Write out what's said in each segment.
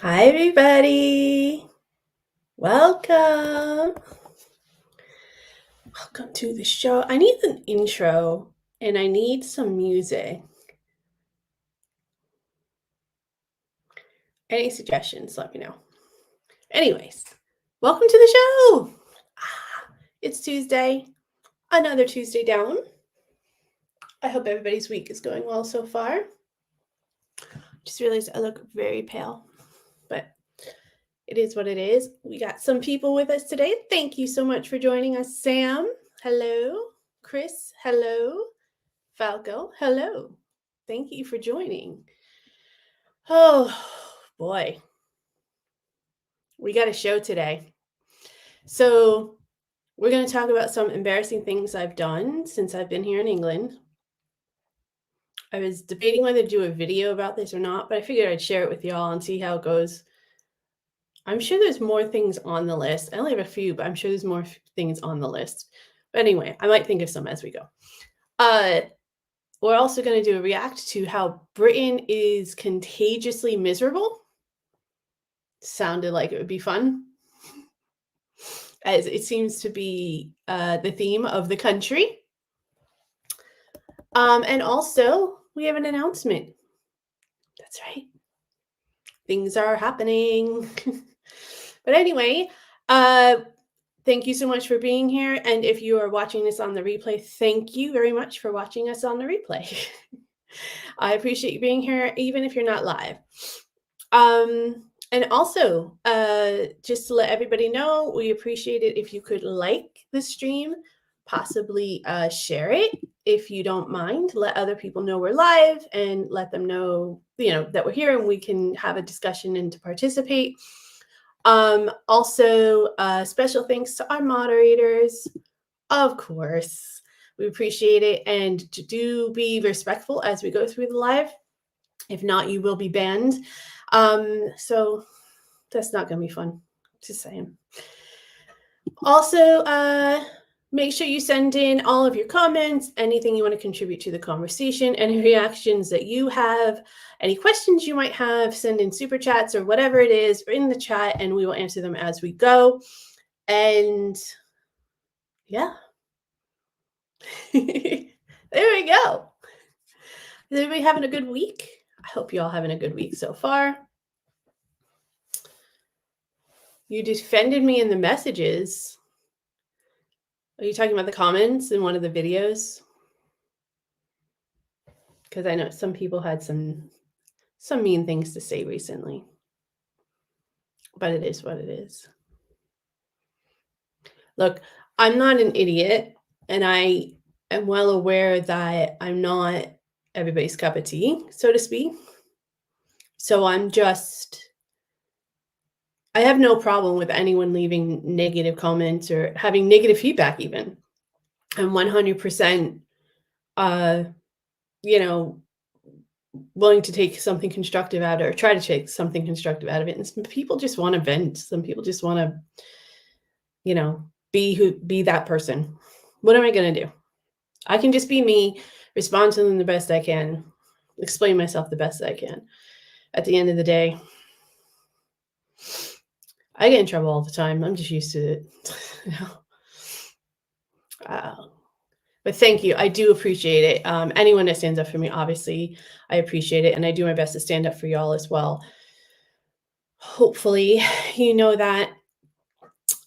Hi, everybody. Welcome. Welcome to the show. I need an intro and I need some music. Any suggestions, let me know. Anyways, welcome to the show. It's Tuesday, another Tuesday down. I hope everybody's week is going well so far. Just realized I look very pale, but it is what it is. We got some people with us today. Thank you so much for joining us. Sam, hello. Chris, hello. Falco, hello. Thank you for joining. Oh, boy. We got a show today. So, we're going to talk about some embarrassing things I've done since I've been here in England. I was debating whether to do a video about this or not, but I figured I'd share it with y'all and see how it goes. I'm sure there's more things on the list. I only have a few, but I'm sure there's more things on the list. But anyway, I might think of some as we go. We're also going to do a react to how Britain is contagiously miserable. Sounded like it would be fun, as it seems to be the theme of the country. And also, we have an announcement. That's right. Things are happening. But anyway, thank you so much for being here. And if you are watching this on the replay, thank you very much for watching us on the replay. I appreciate you being here, even if you're not live. And also, just to let everybody know, we appreciate it if you could like the stream, possibly share it if you don't mind. Let other people know we're live and let them know, that we're here and we can have a discussion and to participate. Also, special thanks to our moderators, of course. We appreciate it, and do be respectful as we go through the live. If not, you will be banned. So that's not going to be fun. Just saying. Also, make sure you send in all of your comments, anything you want to contribute to the conversation, any reactions that you have, any questions you might have, send in super chats or whatever it is in the chat, and we will answer them as we go. And yeah, there we go. Is everybody having a good week? I hope you all having a good week so far. You defended me in the messages. Are you talking about the comments in one of the videos? Because I know some people had some mean things to say recently. But it is what it is. Look, I'm not an idiot, and I am well aware that I'm not everybody's cup of tea, so to speak. So I have no problem with anyone leaving negative comments or having negative feedback even. I'm 100%, willing to take something constructive out or try to take something constructive out of it. And some people just want to vent. Some people just want to, be that person. What am I going to do? I can just be me, respond to them the best I can, explain myself the best I can. At the end of the day, I get in trouble all the time. I'm just used to it. But thank you. I do appreciate it. Anyone that stands up for me, obviously, I appreciate it. And I do my best to stand up for y'all as well. Hopefully, you know that.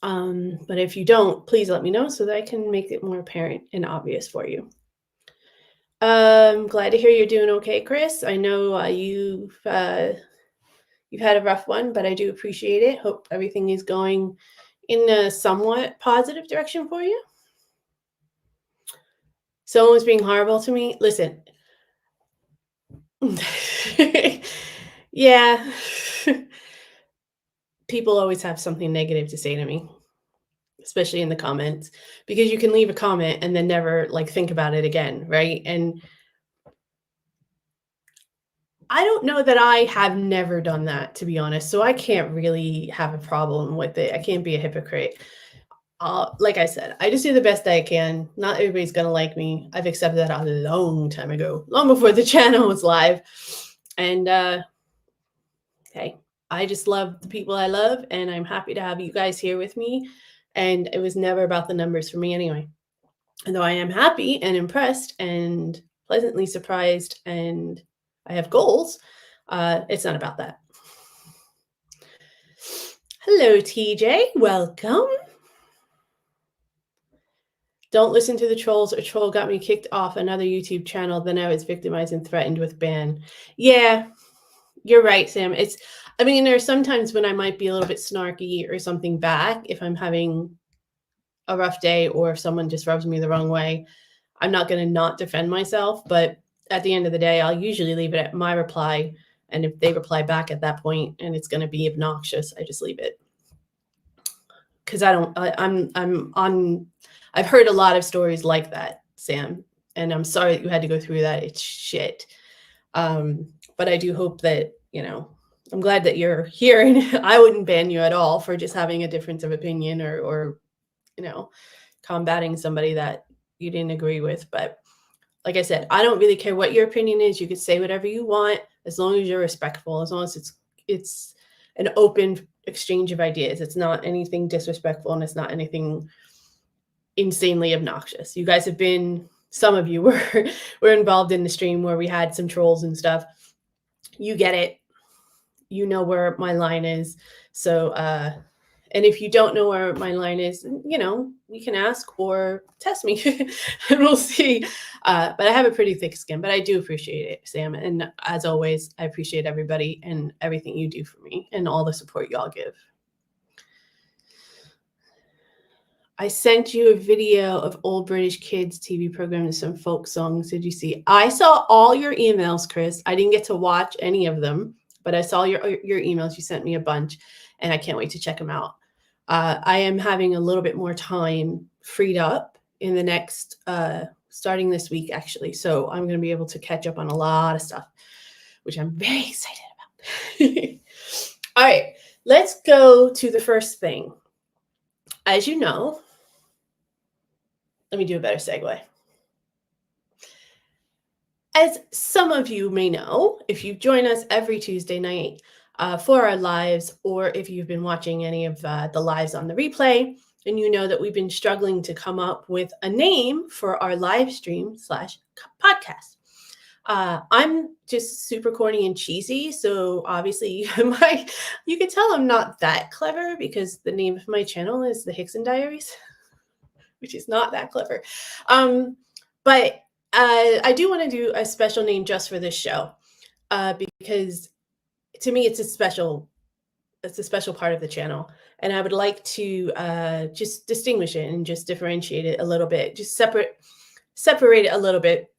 But if you don't, please let me know so that I can make it more apparent and obvious for you. Glad to hear you're doing okay, Chris. I know you've had a rough one, but I do appreciate it. Hope everything is going in a somewhat positive direction for you. Someone was being horrible to me. Listen. Yeah. People always have something negative to say to me, especially in the comments, because you can leave a comment and then never think about it again, right? And I don't know that I have never done that, to be honest. So I can't really have a problem with it. I can't be a hypocrite. Like I said, I just do the best I can. Not everybody's going to like me. I've accepted that a long time ago, long before the channel was live. And hey, I just love the people I love, and I'm happy to have you guys here with me. And it was never about the numbers for me anyway. And though I am happy and impressed and pleasantly surprised and I have goals, it's not about that. Hello, TJ. Welcome. Don't listen to the trolls. A troll got me kicked off another YouTube channel. Then I was victimized and threatened with ban. Yeah, you're right, Sam. I mean, there are sometimes when I might be a little bit snarky or something back if I'm having a rough day or if someone just rubs me the wrong way. I'm not going to not defend myself, but at the end of the day, I'll usually leave it at my reply. And if they reply back at that point and it's going to be obnoxious, I just leave it. Because I've heard a lot of stories like that, Sam, and I'm sorry that you had to go through that. It's shit. But I do hope that, I'm glad that you're here, and I wouldn't ban you at all for just having a difference of opinion or combating somebody that you didn't agree with. But like I said, I don't really care what your opinion is. You could say whatever you want, as long as you're respectful, as long as it's an open exchange of ideas. It's not anything disrespectful, and it's not anything insanely obnoxious. You guys have been, some of you were involved in the stream where we had some trolls and stuff. You get it. You know where my line is. So, and if you don't know where my line is, we can ask or test me and we'll see. But I have a pretty thick skin, but I do appreciate it, Sam. And as always, I appreciate everybody and everything you do for me and all the support y'all give. I sent you a video of old British kids TV program and some folk songs. Did you see? I saw all your emails, Chris. I didn't get to watch any of them, but I saw your emails. You sent me a bunch, and I can't wait to check them out. I am having a little bit more time freed up in the next, starting this week, actually. So I'm going to be able to catch up on a lot of stuff, which I'm very excited about. All right, let's go to the first thing. As you know, let me do a better segue. As some of you may know, if you join us every Tuesday night for our lives, or if you've been watching any of the lives on the replay, then you know that we've been struggling to come up with a name for our live stream / podcast. I'm just super corny and cheesy, so obviously you can tell I'm not that clever because the name of my channel is the Hickson Diaries, which is not that clever. But I do want to do a special name just for this show because to me it's a special part of the channel, and I would like to just distinguish it and just differentiate it a little bit, just separate it a little bit,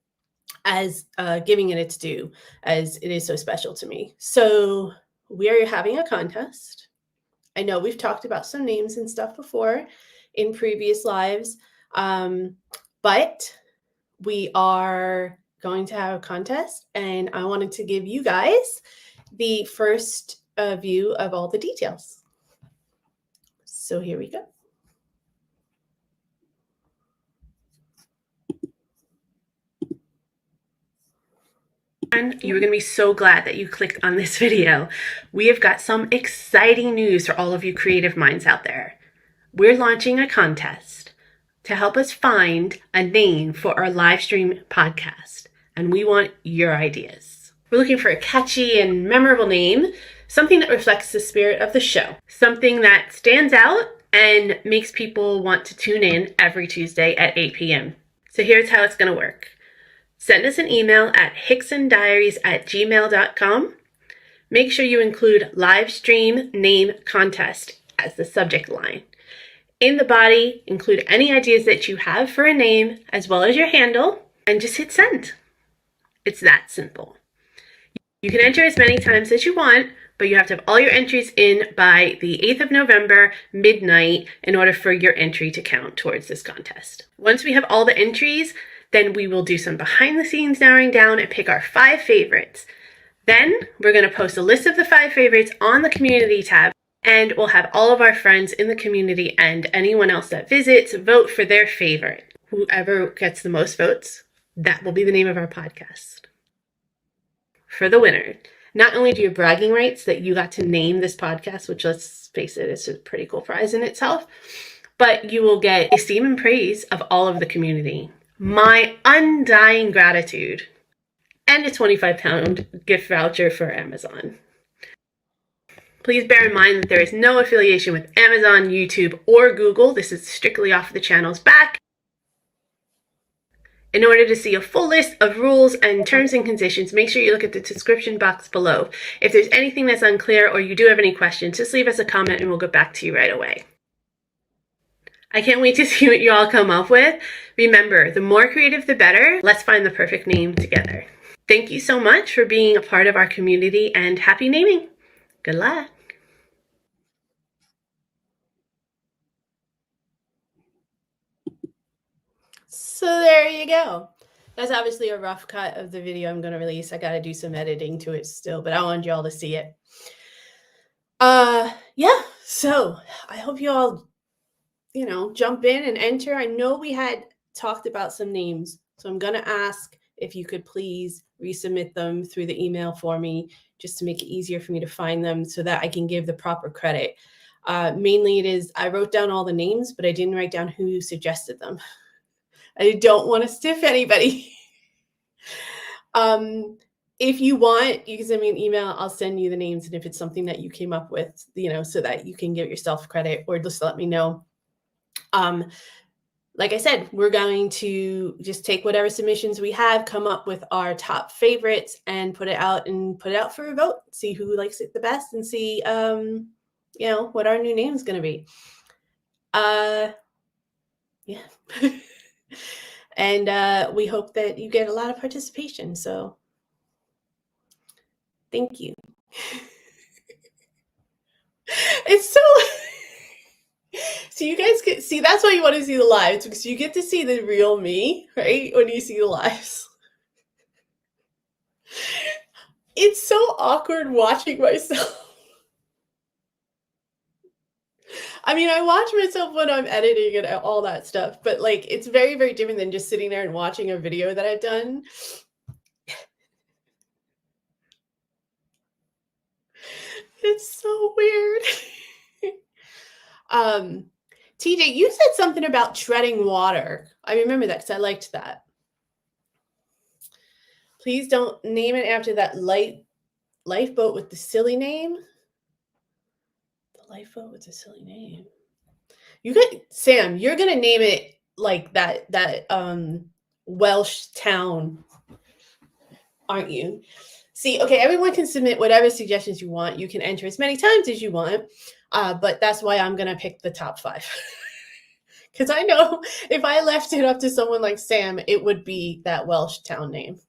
as giving it its due, as it is so special to me. So we are having a contest. I know we've talked about some names and stuff before in previous lives, but we are going to have a contest, and I wanted to give you guys the first view of all the details. So here we go. You are going to be so glad that you clicked on this video. We have got some exciting news for all of you creative minds out there. We're launching a contest to help us find a name for our live stream podcast, and we want your ideas. We're looking for a catchy and memorable name, something that reflects the spirit of the show, something that stands out and makes people want to tune in every Tuesday at 8 p.m. So here's how it's going to work. Send us an email at hicksondiaries@gmail.com. Make sure you include live stream name contest as the subject line. In the body, include any ideas that you have for a name as well as your handle, and just hit send. It's that simple. You can enter as many times as you want, but you have to have all your entries in by the 8th of November, midnight, in order for your entry to count towards this contest. Once we have all the entries, then we will do some behind the scenes narrowing down and pick our 5 favorites. Then we're going to post a list of the 5 favorites on the community tab, and we'll have all of our friends in the community and anyone else that visits vote for their favorite. Whoever gets the most votes, that will be the name of our podcast for the winner. not only do you have bragging rights that you got to name this podcast, which let's face it, is a pretty cool prize in itself, but you will get esteem and praise of all of the community, my undying gratitude, and a £25 gift voucher for Amazon. Please bear in mind that there is no affiliation with Amazon, YouTube, or Google. This is strictly off the channel's back. In order to see a full list of rules and terms and conditions, make sure you look at the description box below. If there's anything that's unclear or you do have any questions, just leave us a comment and we'll get back to you right away. I can't wait to see what you all come up with. Remember, the more creative, the better. Let's find the perfect name together. Thank you so much for being a part of our community and happy naming. Good luck. So there you go. That's obviously a rough cut of the video I'm going to release. I got to do some editing to it still, but I wanted y'all to see it. Yeah, so I hope you all, jump in and enter. I know we had talked about some names, so I'm going to ask if you could please resubmit them through the email for me, just to make it easier for me to find them so that I can give the proper credit. Mainly it is, I wrote down all the names, but I didn't write down who suggested them. I don't want to stiff anybody. If you want, you can send me an email. I'll send you the names. And if it's something that you came up with, so that you can give yourself credit, or just let me know. Like I said, we're going to just take whatever submissions we have, come up with our top favorites, and put it out for a vote. See who likes it the best, and see, what our new name is going to be. Yeah. And we hope that you get a lot of participation. So thank you. It's so you guys get see, that's why you want to see the lives, because you get to see the real me, right? When you see the lives. It's so awkward watching myself. I mean, I watch myself when I'm editing and all that stuff, but like, it's very, very different than just sitting there and watching a video that I've done. It's so weird. TJ, you said something about treading water. I remember that because I liked that. Please don't name it after that lifeboat with the silly name. The lifeboat with the silly name. Sam, you're gonna name it like that Welsh town, aren't you? See, okay, everyone can submit whatever suggestions you want. You can enter as many times as you want, but that's why I'm gonna pick the top 5. Because I know if I left it up to someone like Sam, it would be that Welsh town name.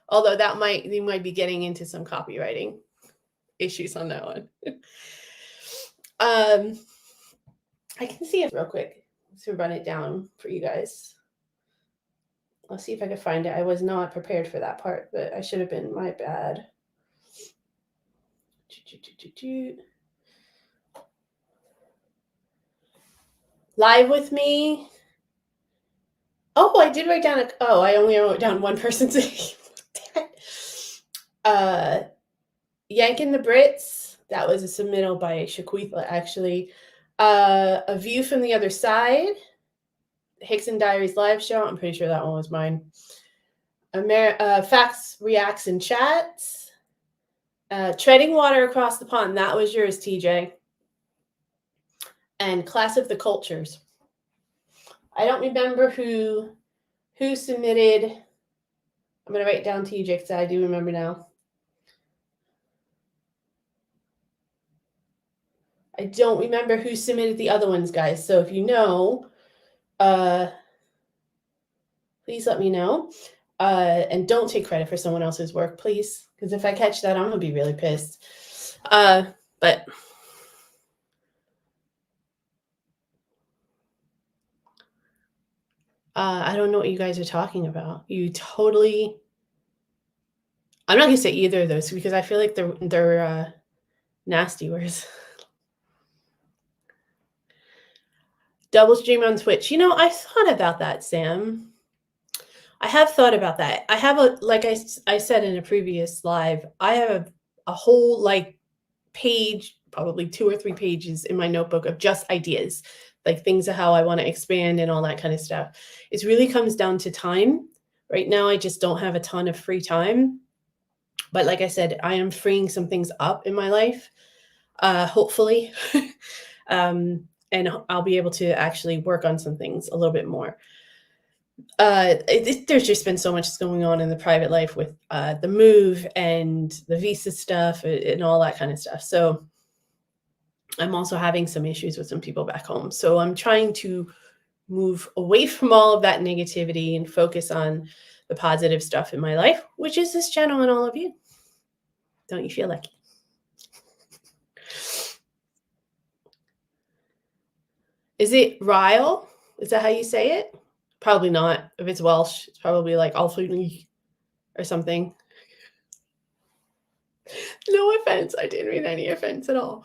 Although you might be getting into some copywriting issues on that one. I can see it real quick to run it down for you guys. I'll see if I can find it. I was not prepared for that part, but I should have been. My bad. Live with me. Oh, I did write down I only wrote down one person's name. Damn it. Yankin' the Brits. That was a submittal by Shaquitha, actually. A View from the Other Side. Hickson Diaries live show. I'm pretty sure that one was mine. Facts, Reacts, and Chats. Treading Water Across the Pond. That was yours, TJ. And Class of the Cultures. I don't remember who submitted. I'm going to write down TJ because I do remember now. I don't remember who submitted the other ones, guys. So if you know, please let me know. And don't take credit for someone else's work, please. Because if I catch that, I'm going to be really pissed. But I don't know what you guys are talking about. I'm not going to say either of those because I feel like they're nasty words. Double stream on Twitch. I thought about that, Sam. I have thought about that. I have like I said in a previous live, I have a whole like page, probably 2 or 3 pages in my notebook of just ideas, like things of how I want to expand and all that kind of stuff. It really comes down to time. Right now, I just don't have a ton of free time. But like I said, I am freeing some things up in my life, hopefully. And I'll be able to actually work on some things a little bit more. There's just been so much going on in the private life with the move and the visa stuff and all that kind of stuff. So I'm also having some issues with some people back home. So I'm trying to move away from all of that negativity and focus on the positive stuff in my life, which is this channel and all of you. Don't you feel lucky? Is it Ryle? Is that how you say it? Probably not. If it's Welsh, it's probably like Alfuni or something. No offense. I didn't mean any offense at all.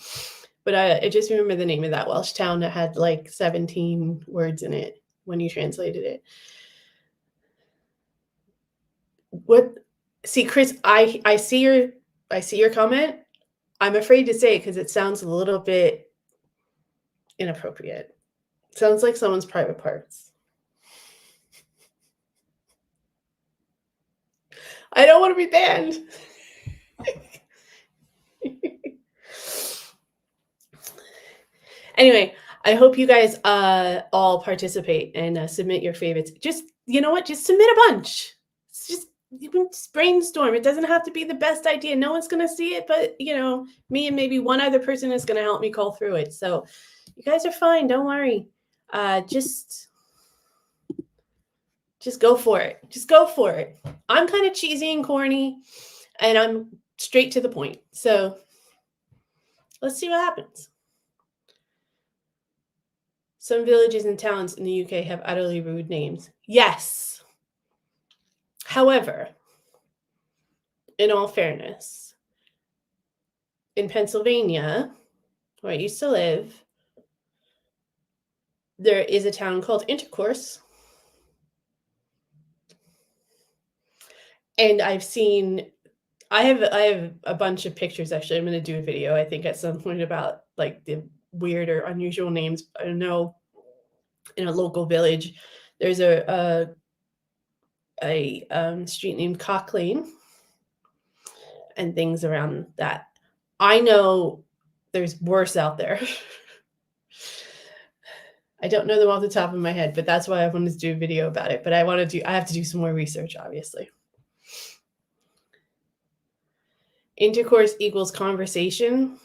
But I just remember the name of that Welsh town that had like 17 words in it when you translated it. What? See, Chris, I see your comment. I'm afraid to say it because it sounds a little bit inappropriate. It sounds like someone's private parts. I don't want to be banned. Anyway, I hope you guys all participate and submit your favorites. Just, you know what? Just submit a bunch. It's just, you can just brainstorm. It doesn't have to be the best idea. No one's going to see it, but, you know, me and maybe one other person is going to help me call through it. So you guys are fine. Don't worry. Just go for it. Just go for it. I'm kind of cheesy and corny, and I'm straight to the point. So let's see what happens. Some villages and towns in the UK have utterly rude names. Yes. However, in all fairness, in Pennsylvania, where I used to live, there is a town called Intercourse. And I have a bunch of pictures, actually. I'm going to do a video, I think, at some point about like the weird or unusual names. I don't know, in a local village, there's a street named Cock Lane and things around that. I know there's worse out there. I don't know them off the top of my head, but that's why I wanted to do a video about it. But I have to do some more research, obviously. Intercourse equals conversation.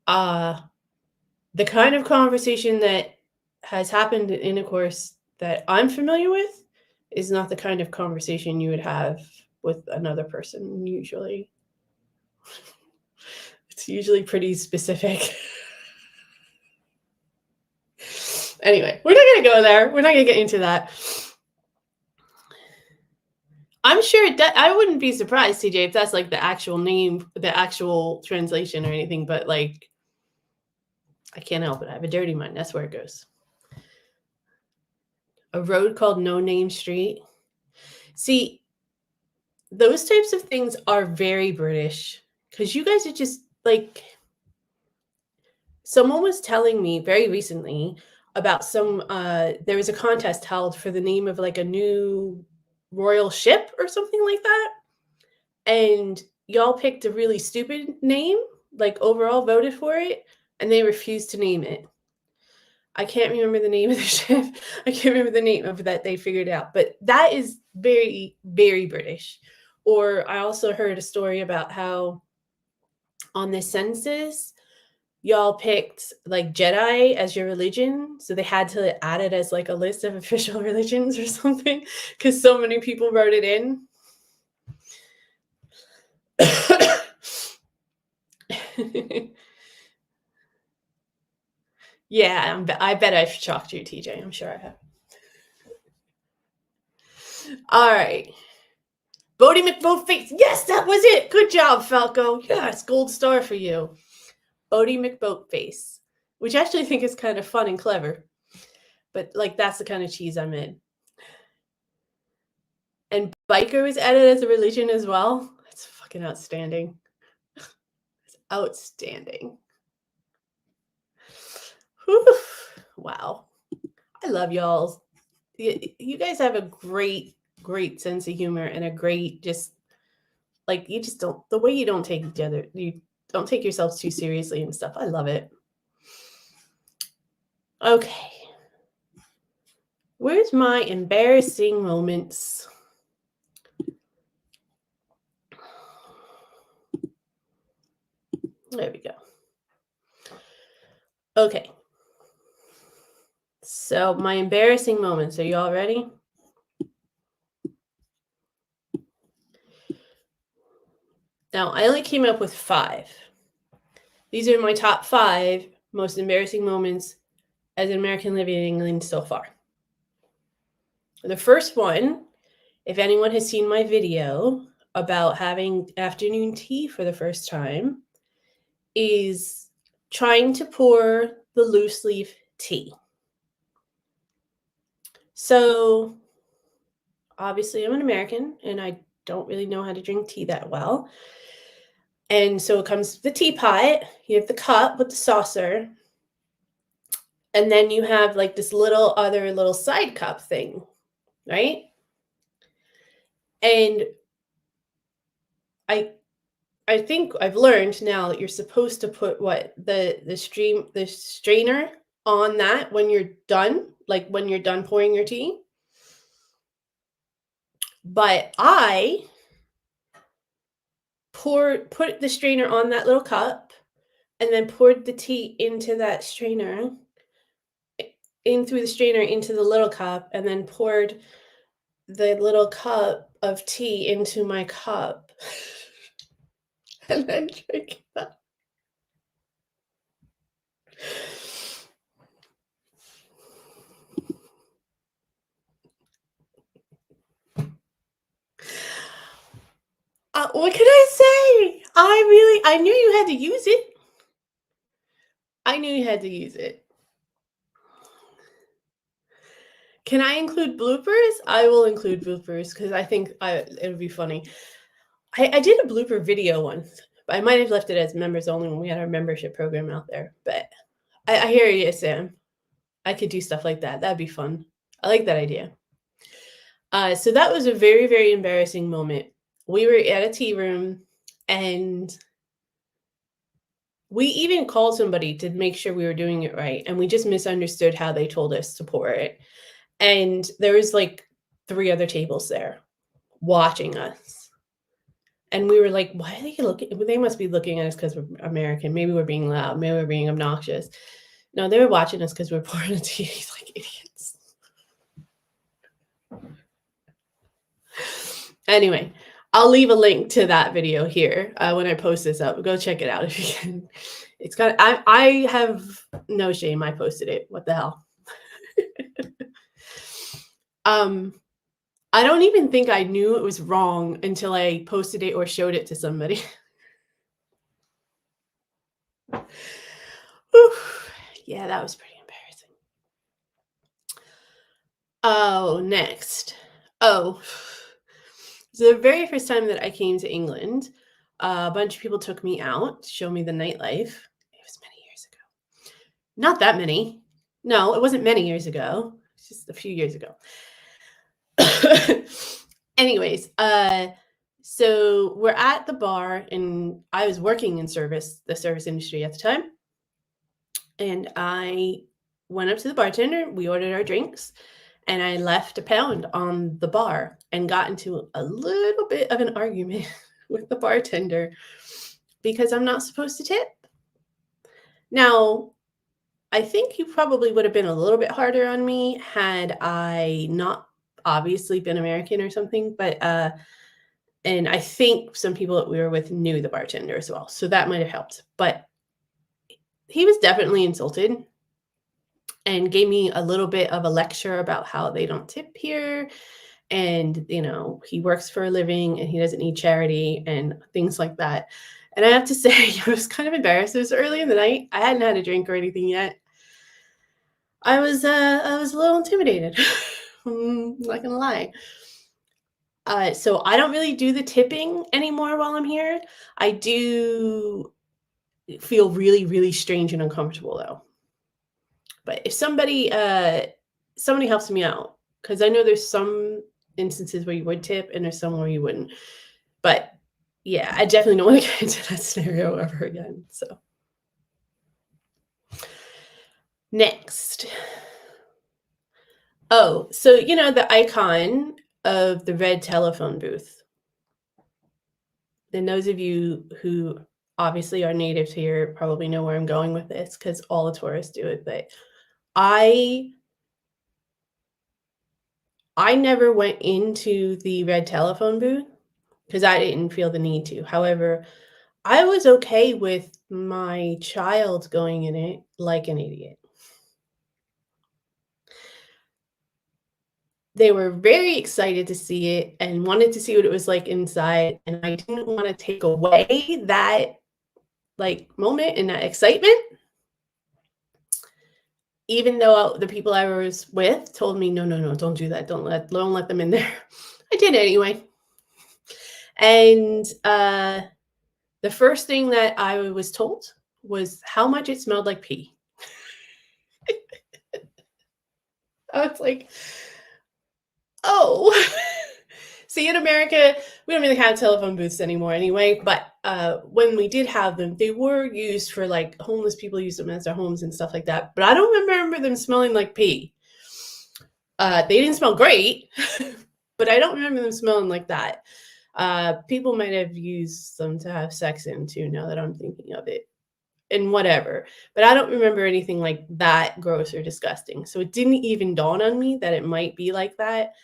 The kind of conversation that has happened in intercourse that I'm familiar with is not the kind of conversation you would have with another person, usually. It's usually pretty specific. Anyway, we're not going to go there. We're not going to get into that. I'm sure I wouldn't be surprised, TJ, if that's like the actual name, the actual translation or anything, but like, I can't help it. I have a dirty mind. That's where it goes. A road called No Name Street. See, those types of things are very British because you guys are just like, someone was telling me very recently about there was a contest held for the name of like a new royal ship or something like that. And y'all picked a really stupid name, like overall voted for it, and they refused to name it. I can't remember the name of the ship. I can't remember the name of that they figured out, but that is very, very British. Or I also heard a story about how on the census, y'all picked like Jedi as your religion. So they had to add it as like a list of official religions or something because so many people wrote it in. Yeah, I bet I've shocked you, TJ. I'm sure I have. All right. Bodie McBoatface. Yes, that was it. Good job, Falco. Yes, gold star for you. Bodie McBoatface, which I actually think is kind of fun and clever. But like, that's the kind of cheese I'm in. biker was added as a religion as well. That's fucking outstanding. It's outstanding. Whew. Wow. I love y'all. You guys have a great sense of humor and a great just like you just don't the way you don't take each other, you don't take yourselves too seriously and stuff. I love it. Okay. Where's my embarrassing moments? There we go. Okay. So my embarrassing moments. Are you all ready? Now, I only came up with 5. These are my top 5 most embarrassing moments as an American living in England so far. The first one, if anyone has seen my video about having afternoon tea for the first time, is trying to pour the loose leaf tea. So, obviously, I'm an American and I don't really know how to drink tea that well. And so it comes with the teapot, you have the cup with the saucer, and then you have like this little side cup thing, right? And I think I've learned now that you're supposed to put the strainer on that when you're done, like when you're done pouring your tea. But I put the strainer on that little cup and then poured the tea into that strainer, in through the strainer into the little cup, and then poured the little cup of tea into my cup and then drank that. What can I say? I knew you had to use it. I knew you had to use it. Can I include bloopers? I will include bloopers because I think it would be funny. I did a blooper video once. I might have left it as members only when we had our membership program out there. But I hear you, Sam. I could do stuff like that. That'd be fun. I like that idea. So that was a very, very embarrassing moment. We were at a tea room and we even called somebody to make sure we were doing it right. And we just misunderstood how they told us to pour it. And there was like 3 other tables there watching us. And we were like, why are they looking? They must be looking at us because we're American. Maybe we're being loud. Maybe we're being obnoxious. No, they were watching us because we're pouring the tea like idiots. Anyway, I'll leave a link to that video here when I post this up. Go check it out if you can. It's got. I have no shame. I posted it. What the hell? I don't even think I knew it was wrong until I posted it or showed it to somebody. Yeah, that was pretty embarrassing. Oh, next. Oh, so the very first time that I came to England, a bunch of people took me out to show me the nightlife. It was many years ago. Not that many. No, it wasn't many years ago. It's just a few years ago. Anyways, so we're at the bar and I was working in the service industry at the time. And I went up to the bartender, we ordered our drinks, and I left £1 on the bar and got into a little bit of an argument with the bartender because I'm not supposed to tip. Now, I think he probably would have been a little bit harder on me had I not obviously been American or something, but and I think some people that we were with knew the bartender as well, so that might have helped. But he was definitely insulted and gave me a little bit of a lecture about how they don't tip here, and he works for a living and he doesn't need charity and things like that. And I have to say, I was kind of embarrassed. It was early in the night. I hadn't had a drink or anything yet. I was a little intimidated. I'm not gonna lie. So I don't really do the tipping anymore while I'm here. I do feel really, really strange and uncomfortable though. But if somebody helps me out, because I know there's some instances where you would tip and there's some where you wouldn't. But yeah, I definitely don't want to get into that scenario ever again. So next. Oh, so you know the icon of the red telephone booth. And those of you who obviously are natives here probably know where I'm going with this because all the tourists do it. But I never went into the red telephone booth because I didn't feel the need to. However, I was okay with my child going in it like an idiot. They were very excited to see it and wanted to see what it was like inside, and I didn't wanna take away that, like, moment and that excitement, even though the people I was with told me, "No, no, no, don't do that. Don't let them in there." I did anyway. And, the first thing that I was told was how much it smelled like pee. I was like, "Oh." See, in America, we don't really have telephone booths anymore anyway, but when we did have them, they were used for like homeless people use them as their homes and stuff like that. But I don't remember them smelling like pee. They didn't smell great, but I don't remember them smelling like that. People might have used them to have sex in too, now that I'm thinking of it, and whatever. But I don't remember anything like that gross or disgusting. So it didn't even dawn on me that it might be like that.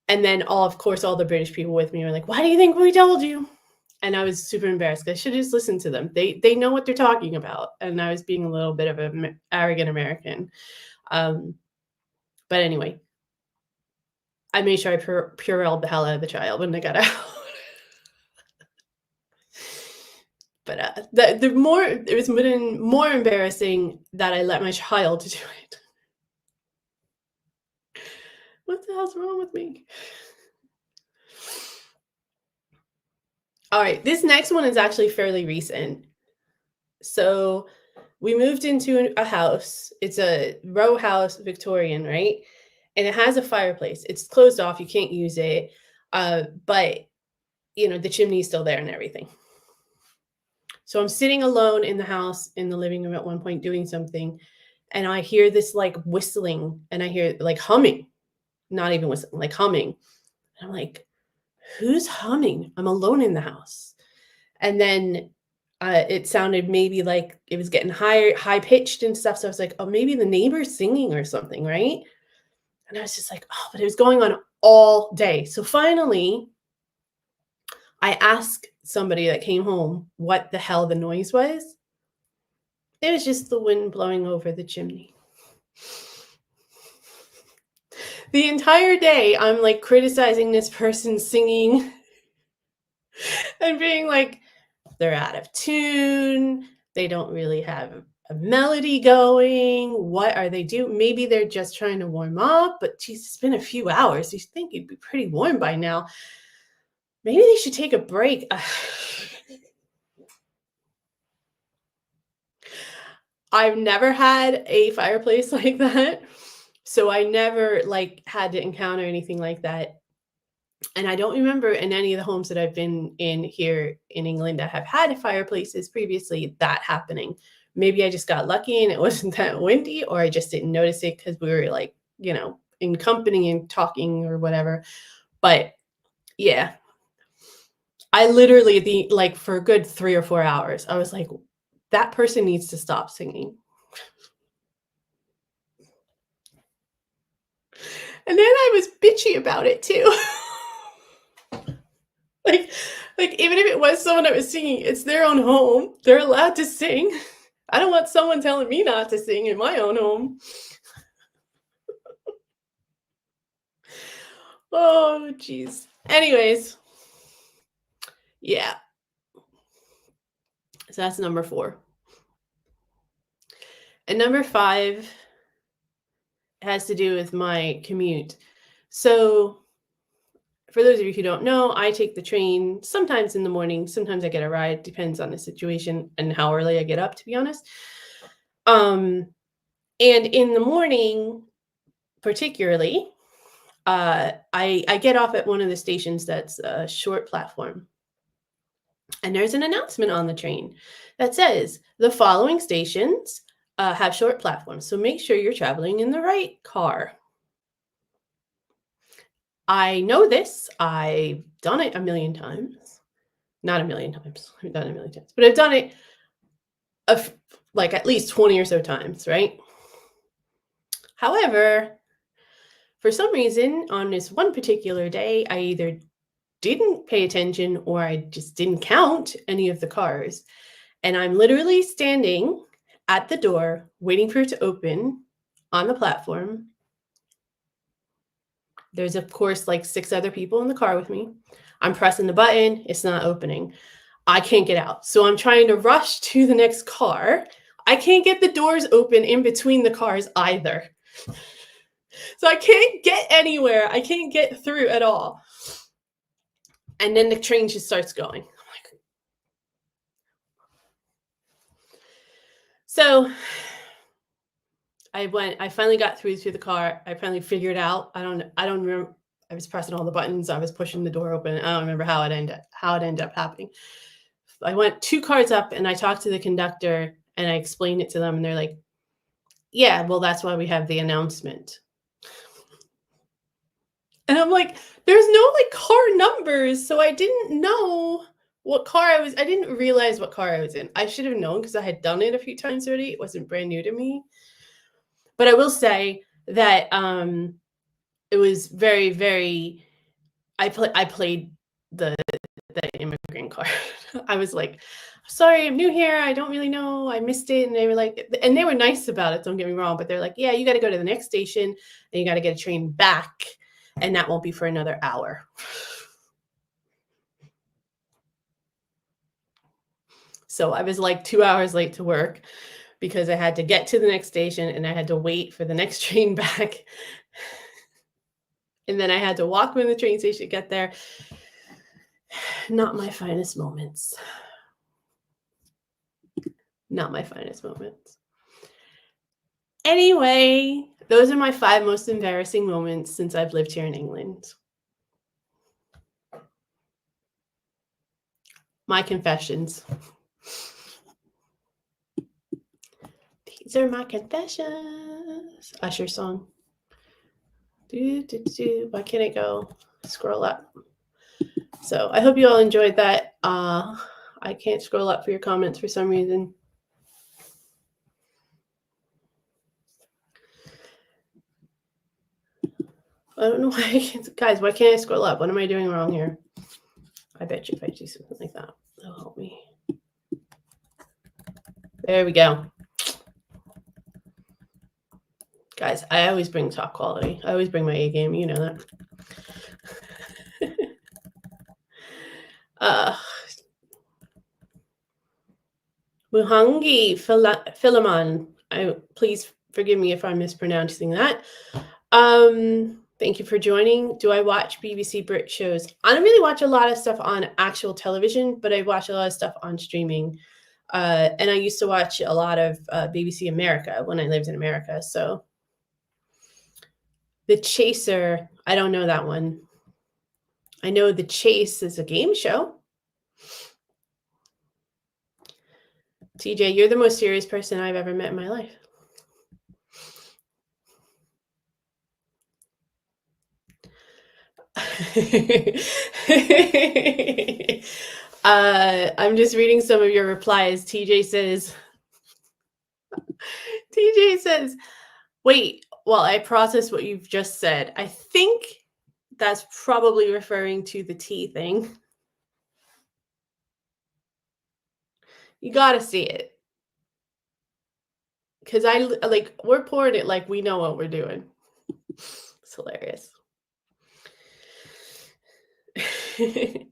And then of course, all the British people with me were like, "Why do you think we told you?" And I was super embarrassed. I should have just listened to them. They know what they're talking about, and I was being a little bit of an arrogant American. Um, but anyway, I made sure I Purelled the hell out of the child when they got out. But the more it was been more embarrassing that I let my child do it. What the hell's wrong with me? All right, this next one is actually fairly recent. So we moved into a house. It's a row house, Victorian, right? And it has a fireplace. It's closed off. You can't use it. But you know, the chimney's still there and everything. So I'm sitting alone in the house in the living room at one point doing something, and I hear this like whistling and I hear like humming, not even whistling, like humming. And I'm like, who's humming? I'm alone in the house. And then it sounded maybe like it was getting high pitched and stuff. So I was like, oh, maybe the neighbor's singing or something, right? And I was just like, oh, but it was going on all day. So finally, I asked somebody that came home what the hell the noise was. It was just the wind blowing over the chimney. The entire day, I'm like criticizing this person singing and being like, they're out of tune. They don't really have a melody going. What are they doing? Maybe they're just trying to warm up, but geez, it's been a few hours. You think it'd be pretty warm by now. Maybe they should take a break. I've never had a fireplace like that. So I never like had to encounter anything like that. And I don't remember in any of the homes that I've been in here in England that have had fireplaces previously that happening. Maybe I just got lucky and it wasn't that windy, or I just didn't notice it because we were like, you know, in company and talking or whatever. But yeah, I literally like for a good 3 or 4 hours, I was like, that person needs to stop singing. And then I was bitchy about it too. Like like, even if it was someone that was singing, it's their own home. They're allowed to sing. I don't want someone telling me not to sing in my own home. Oh, jeez. Anyways, yeah. So that's number 4. And number 5 has to do with my commute. So for those of you who don't know, I take the train sometimes in the morning. Sometimes I get a ride. Depends on the situation and how early I get up, to be honest. And in the morning, particularly, I get off at one of the stations that's a short platform. And there's an announcement on the train that says the following stations have short platforms. So make sure you're traveling in the right car. I know this. I've done it a million times. Not a million times. I've done it a million times. But I've done it like at least 20 or so times, right? However, for some reason, on this one particular day, I either didn't pay attention or I just didn't count any of the cars. And I'm literally standing at the door waiting for it to open on the platform. There's, of course, like 6 other people in the car with me. I'm pressing the button. It's not opening. I can't get out. So I'm trying to rush to the next car. I can't get the doors open in between the cars either. So I can't get anywhere. I can't get through at all. And then the train just starts going. So I finally got through to the car. I finally figured out. I don't remember. I was pressing all the buttons. I was pushing the door open. I don't remember how it ended up happening. I went 2 cars up and I talked to the conductor and I explained it to them and they're like, yeah, well, that's why we have the announcement. And I'm like, there's no like car numbers. So I didn't know what car I didn't realize what car I was in. I should have known because I had done it a few times already. It wasn't brand new to me. But I will say that it was very, very, I played the immigrant card. I was like, sorry, I'm new here. I don't really know. I missed it. And they were like, and they were nice about it. Don't get me wrong. But they're like, yeah, you got to go to the next station and you got to get a train back. And that won't be for another hour. So I was like 2 hours late to work because I had to get to the next station and I had to wait for the next train back. And then I had to walk from the train station to get there. Not my finest moments. Not my finest moments. Anyway, those are my 5 most embarrassing moments since I've lived here in England. My confessions. These are my confessions. Usher song. Why can't I go scroll up? So I hope you all enjoyed that. I can't scroll up for your comments for some reason. I don't know why I can't. Guys, why can't I scroll up? What am I doing wrong here? I bet you if I do something like that, that'll help me. There we go. Guys, I always bring top quality. I always bring my A game. You know that. Muhangi Philemon. Please forgive me if I'm mispronouncing that. Thank you for joining. Do I watch BBC Brit shows? I don't really watch a lot of stuff on actual television, but I watch a lot of stuff on streaming. And I used to watch a lot of BBC America when I lived in America. So The Chaser, I don't know that one. I know The Chase is a game show. TJ, you're the most serious person I've ever met in my life. I'm just reading some of your replies. TJ says, wait, while I process what you've just said, I think that's probably referring to the tea thing. You got to see it. Because we're pouring it like we know what we're doing. It's hilarious. You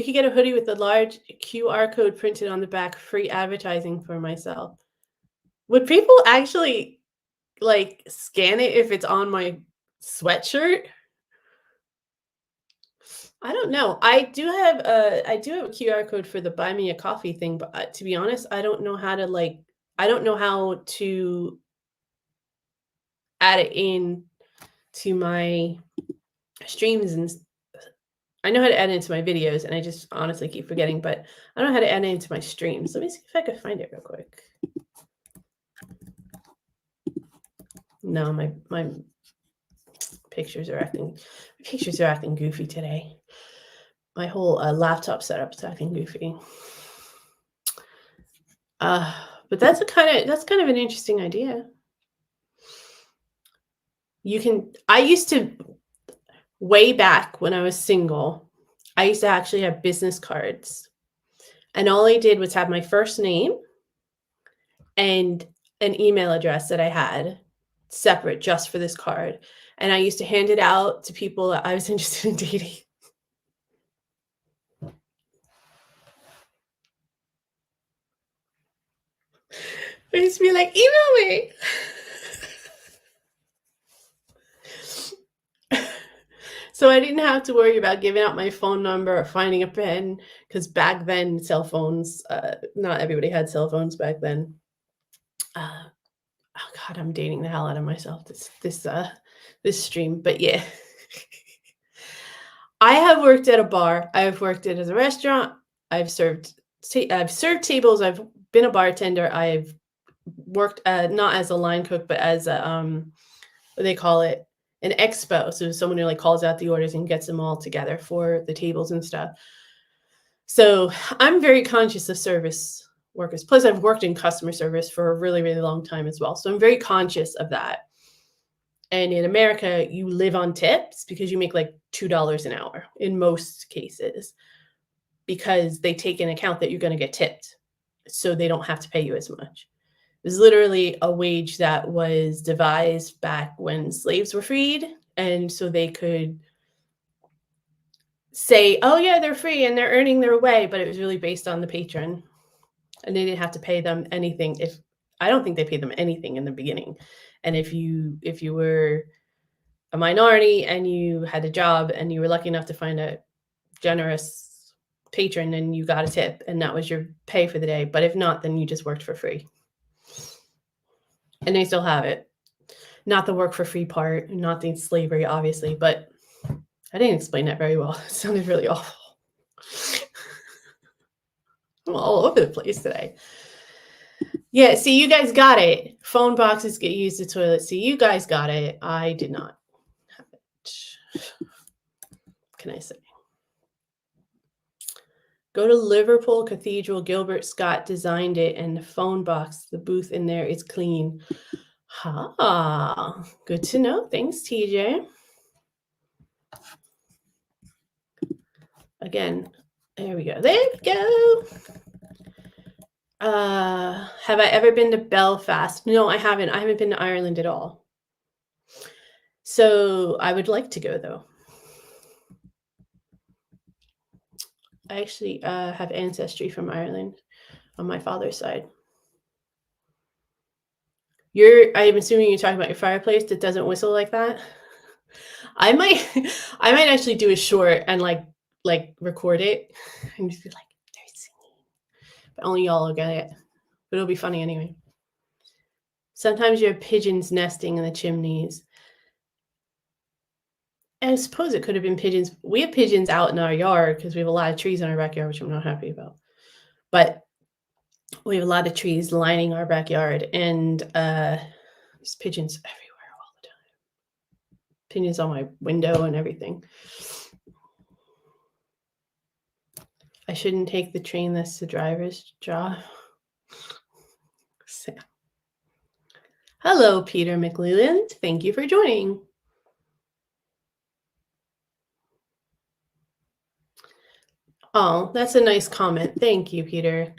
could get a hoodie with a large QR code printed on the back, free advertising for myself. Would people actually like scan it if it's on my sweatshirt? I don't know. I do have a QR code for the buy me a coffee thing, but to be honest, I don't know how to I don't know how to add it in to my streams I know how to add it into my videos, and I just honestly keep forgetting, but I don't know how to add it into my streams. Let me see if I can find it real quick. No, my pictures are acting goofy today. My whole laptop setup is acting goofy. But that's kind of an interesting idea. I used to, way back when I was single, I used to actually have business cards. And all I did was have my first name and an email address that I had separate just for this card. And I used to hand it out to people that I was interested in dating. I used to be like, email me. So I didn't have to worry about giving out my phone number or finding a pen, because back then, cell phones, not everybody had cell phones back then. Oh God, I'm dating the hell out of myself this stream, but yeah. I have worked at a bar. I've worked at a restaurant. I've served tables. I've been a bartender. I've worked not as a line cook, but as a what they call it, an expo. So someone who calls out the orders and gets them all together for the tables and stuff. So I'm very conscious of service workers. Plus, I've worked in customer service for a really, really long time as well. So I'm very conscious of that. And in America, you live on tips because you make $2 an hour in most cases, because they take into account that you're going to get tipped. So they don't have to pay you as much. It was literally a wage that was devised back when slaves were freed. And so they could say, oh yeah, they're free and they're earning their way, but it was really based on the patron. And they didn't have to pay them anything. I don't think they paid them anything in the beginning. And if you were a minority and you had a job and you were lucky enough to find a generous patron, and you got a tip, and that was your pay for the day. But if not, then you just worked for free. And they still have it. Not the work for free part, not the slavery, obviously, but I didn't explain that very well. It sounded really awful. I'm all over the place today. Yeah, see, you guys got it. Phone boxes get used to toilet. See, you guys got it. I did not have it. What can I say? Go to Liverpool Cathedral. Gilbert Scott designed it, and the phone box, the booth in there is clean. Good to know. Thanks, TJ. Again, there we go. There we go. Have I ever been to Belfast? No, I haven't. I haven't been to Ireland at all. So I would like to go, though. I actually have ancestry from Ireland on my father's side. I'm assuming you're talking about your fireplace that doesn't whistle like that. I might actually do a short and record it and just be like, they're singing. But only y'all will get it. But it'll be funny anyway. Sometimes you have pigeons nesting in the chimneys. And I suppose it could have been pigeons. We have pigeons out in our yard because we have a lot of trees in our backyard, which I'm not happy about. But we have a lot of trees lining our backyard, and there's pigeons everywhere all the time. Pigeons on my window and everything. I shouldn't take the train. That's the driver's job. So. Hello, Peter McLeland. Thank you for joining. Oh, that's a nice comment. Thank you, Peter.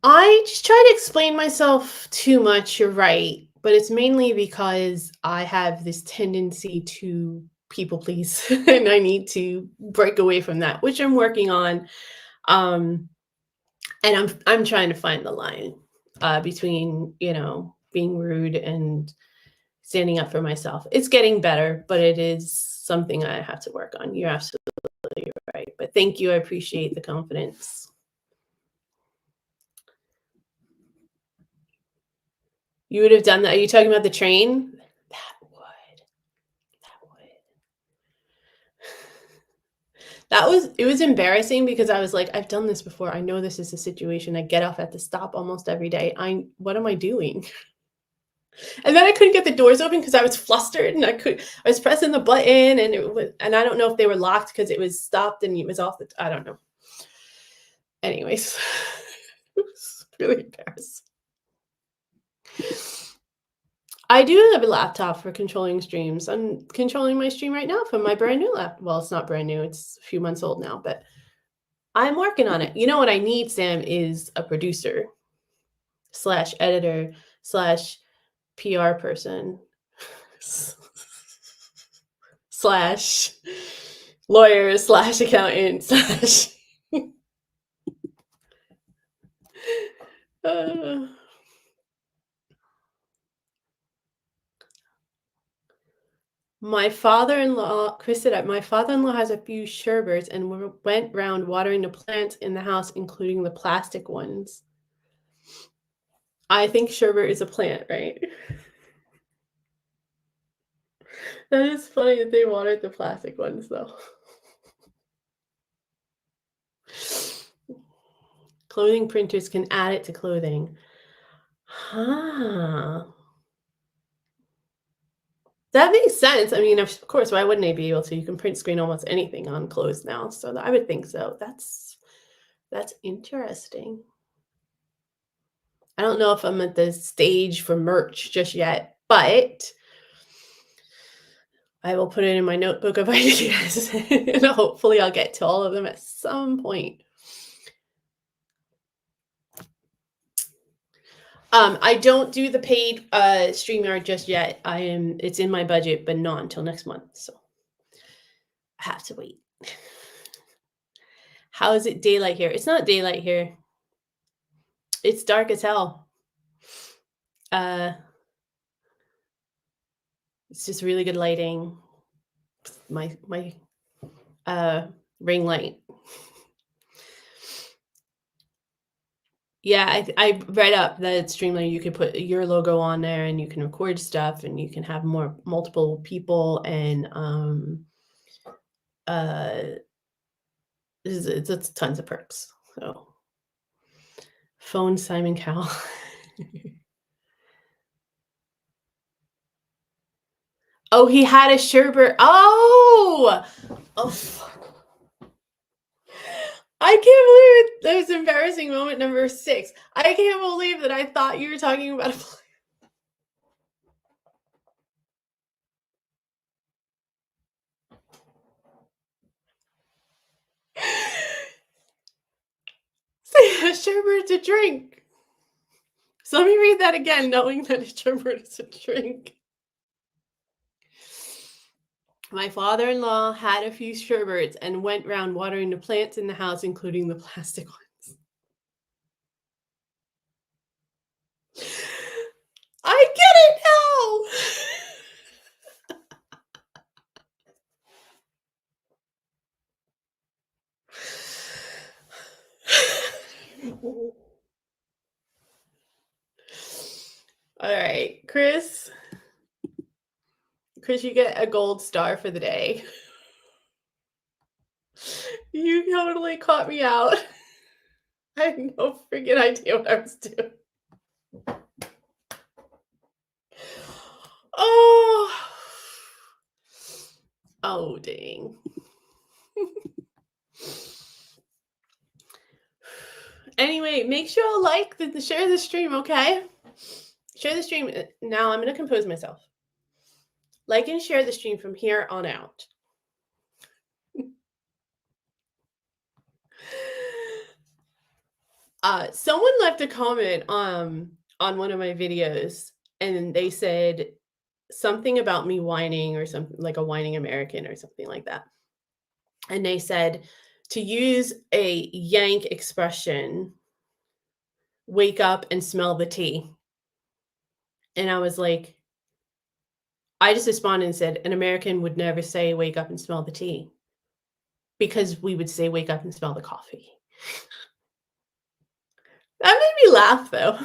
I just try to explain myself too much, you're right. But it's mainly because I have this tendency to people please, and I need to break away from that, which I'm working on. And I'm trying to find the line between, being rude and standing up for myself. It's getting better, but it is something I have to work on. You're absolutely right. But thank you. I appreciate the confidence. You would have done that. Are you talking about the train? It was embarrassing because I was like, I've done this before. I know this is a situation. I get off at the stop almost every day. What am I doing? And then I couldn't get the doors open because I was flustered and I was pressing the button and I don't know if they were locked because it was stopped and it was off I don't know. Anyways, it was really embarrassing. I do have a laptop for controlling streams. I'm controlling my stream right now from my brand new laptop. Well, it's not brand new. It's a few months old now, but I'm working on it. You know what I need, Sam, is a producer / editor / PR person / lawyer / accountant My father-in-law, Chris said, my father-in-law has a few sherbets and went round watering the plants in the house, including the plastic ones. I think sherbet is a plant, right? That is funny that they watered the plastic ones, though. Clothing printers can add it to clothing. Huh. That makes sense. I mean, of course, why wouldn't they be able to? You can print screen almost anything on clothes now, so I would think so. That's interesting. I don't know if I'm at the stage for merch just yet, but I will put it in my notebook of ideas, and hopefully I'll get to all of them at some point. I don't do the paid StreamYard just yet. It's in my budget, but not until next month, so I have to wait. How is it daylight here? It's not daylight here. It's dark as hell. It's just really good lighting. My ring light. Yeah, I read up that Streamlabs you could put your logo on there and you can record stuff and you can have multiple people and it's tons of perks. So phone Simon Cowell. Oh, he had a sherbet. Oh, fuck. I can't believe it. That was embarrassing moment number 6. I can't believe that I thought you were talking about a say a sherbet to drink. So let me read that again, knowing that a sherbet is a drink. My father-in-law had a few sherbets and went round watering the plants in the house, including the plastic ones. I get it now. All right, Chris, you get a gold star for the day. You totally caught me out. I had no freaking idea what I was doing. Oh, dang. Anyway, make sure to share the stream, okay? Share the stream. Now I'm going to compose myself. Like and share the stream from here on out. Someone left a comment on one of my videos, and they said something about me whining or something, like a whining American or something like that. And they said to use a Yank expression, wake up and smell the tea. And I was like, I just responded and said, an American would never say, wake up and smell the tea. Because we would say, wake up and smell the coffee. That made me laugh, though.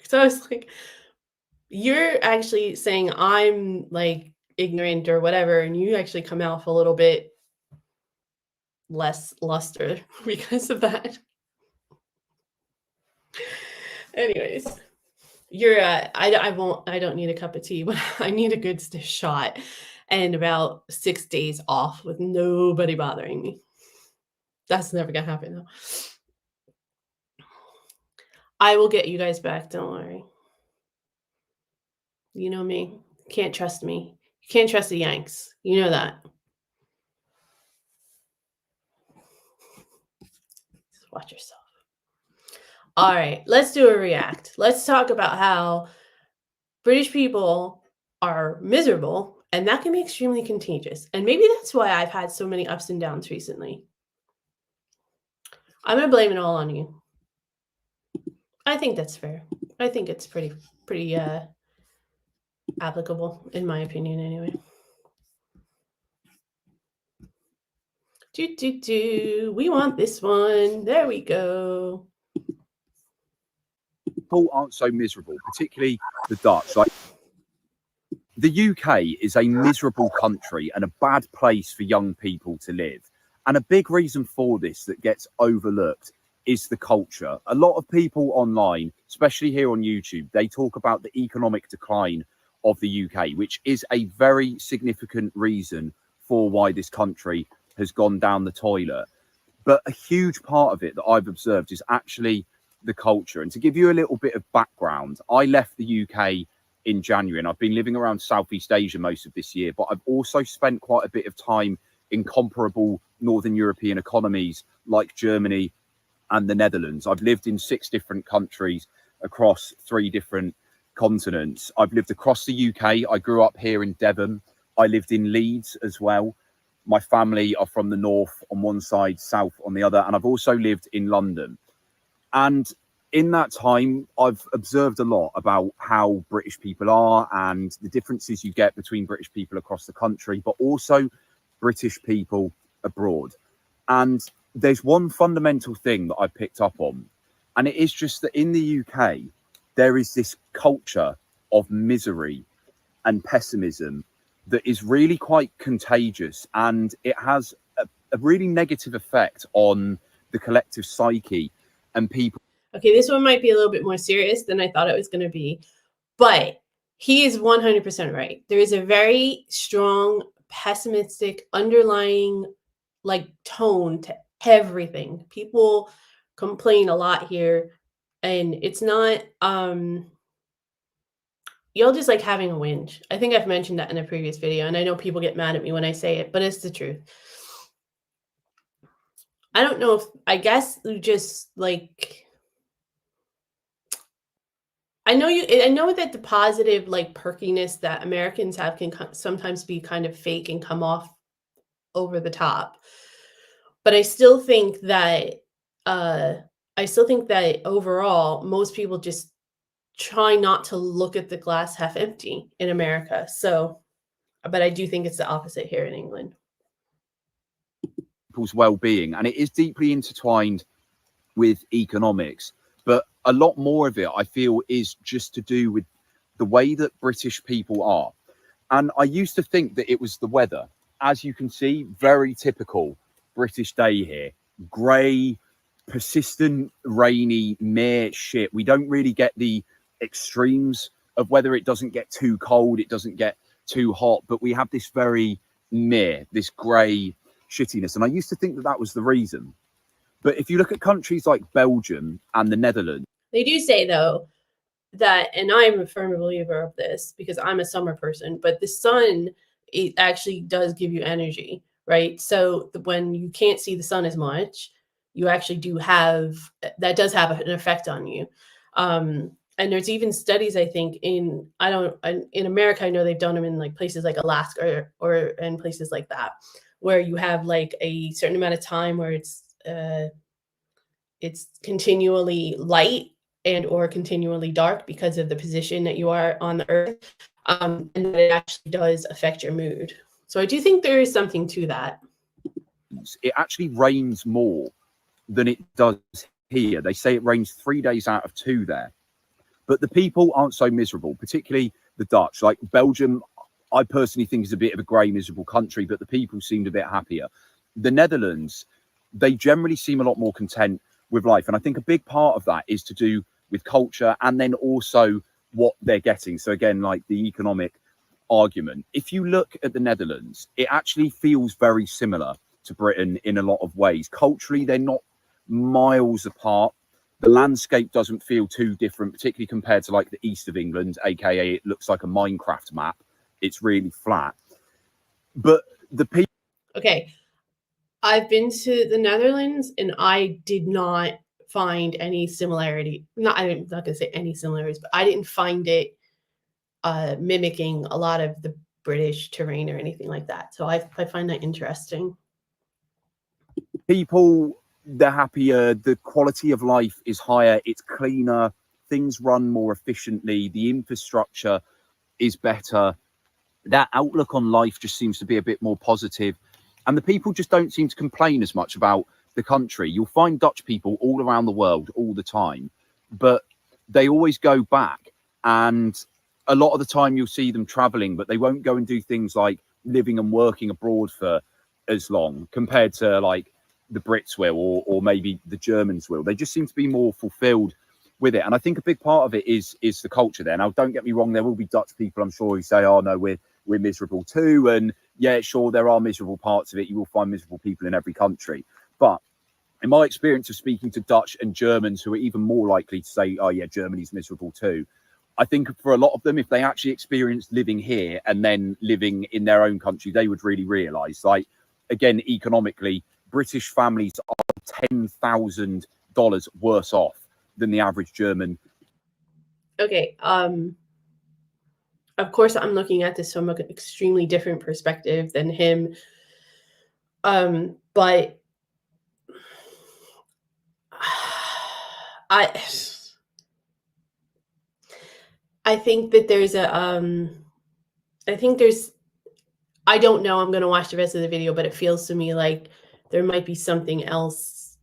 So I was like, you're actually saying I'm like ignorant or whatever, and you actually come off a little bit less luster because of that. Anyways, you're I don't need a cup of tea, but I need a good stiff shot and about 6 days off with nobody bothering me. That's never gonna happen though. I will get you guys back, don't worry. You know me. Can't trust me. You can't trust the Yanks. You know that. Just watch yourself. All right, let's do a react. Let's talk about how British people are miserable, and that can be extremely contagious. And maybe that's why I've had so many ups and downs recently. I'm gonna blame it all on you. I think that's fair. I think it's pretty applicable, in my opinion, anyway. We want this one. There we go. People aren't so miserable, particularly the Dutch. Like, the UK is a miserable country and a bad place for young people to live. And a big reason for this that gets overlooked is the culture. A lot of people online, especially here on YouTube, they talk about the economic decline of the UK, which is a very significant reason for why this country has gone down the toilet. But a huge part of it that I've observed is actually the culture. And to give you a little bit of background, I left the UK in January, and I've been living around Southeast Asia most of this year, but I've also spent quite a bit of time in comparable Northern European economies like Germany and the Netherlands. I've lived in 6 different countries across 3 different continents. I've lived across the UK. I grew up here in Devon. I lived in Leeds as well. My family are from the north on one side, south on the other, and I've also lived in London. And in that time, I've observed a lot about how British people are and the differences you get between British people across the country, but also British people abroad. And there's one fundamental thing that I picked up on, and it is just that in the UK, there is this culture of misery and pessimism that is really quite contagious, and it has a really negative effect on the collective psyche and people. Okay, this one might be a little bit more serious than I thought it was going to be, but he is 100% right. There is a very strong, pessimistic, underlying like tone to everything. People complain a lot here, and it's not y'all just like having a whinge. I think I've mentioned that in a previous video, and I know people get mad at me when I say it, but it's the truth. I don't know if, I guess you just like, I know that the positive like perkiness that Americans have can sometimes be kind of fake and come off over the top. But I still think that overall most people just try not to look at the glass half empty in America. So, but I do think it's the opposite here in England. People's well-being, and it is deeply intertwined with economics, but a lot more of it I feel is just to do with the way that British people are. And I used to think that it was the weather. As you can see, very typical British day here. Grey, persistent, rainy, mere shit. We don't really get the extremes of weather. It doesn't get too cold, it doesn't get too hot, but we have this very mere, this grey shittiness. And I used to think that that was the reason. But if you look at countries like Belgium and the Netherlands, they do say though that, and I'm a firm believer of this because I'm a summer person, but the sun, it actually does give you energy, right? So when you can't see the sun as much, you actually do have, that does have an effect on you. And there's even studies, I think, in America, I know they've done them in like places like Alaska or in places like that, where you have like a certain amount of time where it's continually light and or continually dark because of the position that you are on the earth, and that it actually does affect your mood. So I do think there is something to that. It actually rains more than it does here. They say it rains 3 days out of 2 there. But the people aren't so miserable, particularly the Dutch. Like Belgium, I personally think is a bit of a grey, miserable country, but the people seemed a bit happier. The Netherlands, they generally seem a lot more content with life. And I think a big part of that is to do with culture and then also what they're getting. So again, like the economic argument. If you look at the Netherlands, it actually feels very similar to Britain in a lot of ways. Culturally, they're not miles apart. The landscape doesn't feel too different, particularly compared to like the east of England, aka it looks like a Minecraft map. It's really flat. But the people... Okay, I've been to the Netherlands and I did not find any similarity. I'm not gonna say any similarities, but I didn't find it mimicking a lot of the British terrain or anything like that. So I find that interesting. People, they're happier. The quality of life is higher. It's cleaner. Things run more efficiently. The infrastructure is better. That outlook on life just seems to be a bit more positive. And the people just don't seem to complain as much about the country. You'll find Dutch people all around the world all the time, but they always go back. And a lot of the time you'll see them traveling, but they won't go and do things like living and working abroad for as long compared to like the Brits will, or maybe the Germans will. They just seem to be more fulfilled with it. And I think a big part of it is the culture there. Now, don't get me wrong, there will be Dutch people, I'm sure, who say, oh no, we're miserable too. And yeah, sure, there are miserable parts of it. You will find miserable people in every country. But in my experience of speaking to Dutch and Germans, who are even more likely to say, oh yeah, Germany's miserable too, I think for a lot of them, if they actually experienced living here and then living in their own country, they would really realise, like, again, economically, British families are $10,000 worse off than the average German. Okay. Of course, I'm looking at this from an extremely different perspective than him. But I think that there's I don't know, I'm going to watch the rest of the video, but it feels to me like there might be something else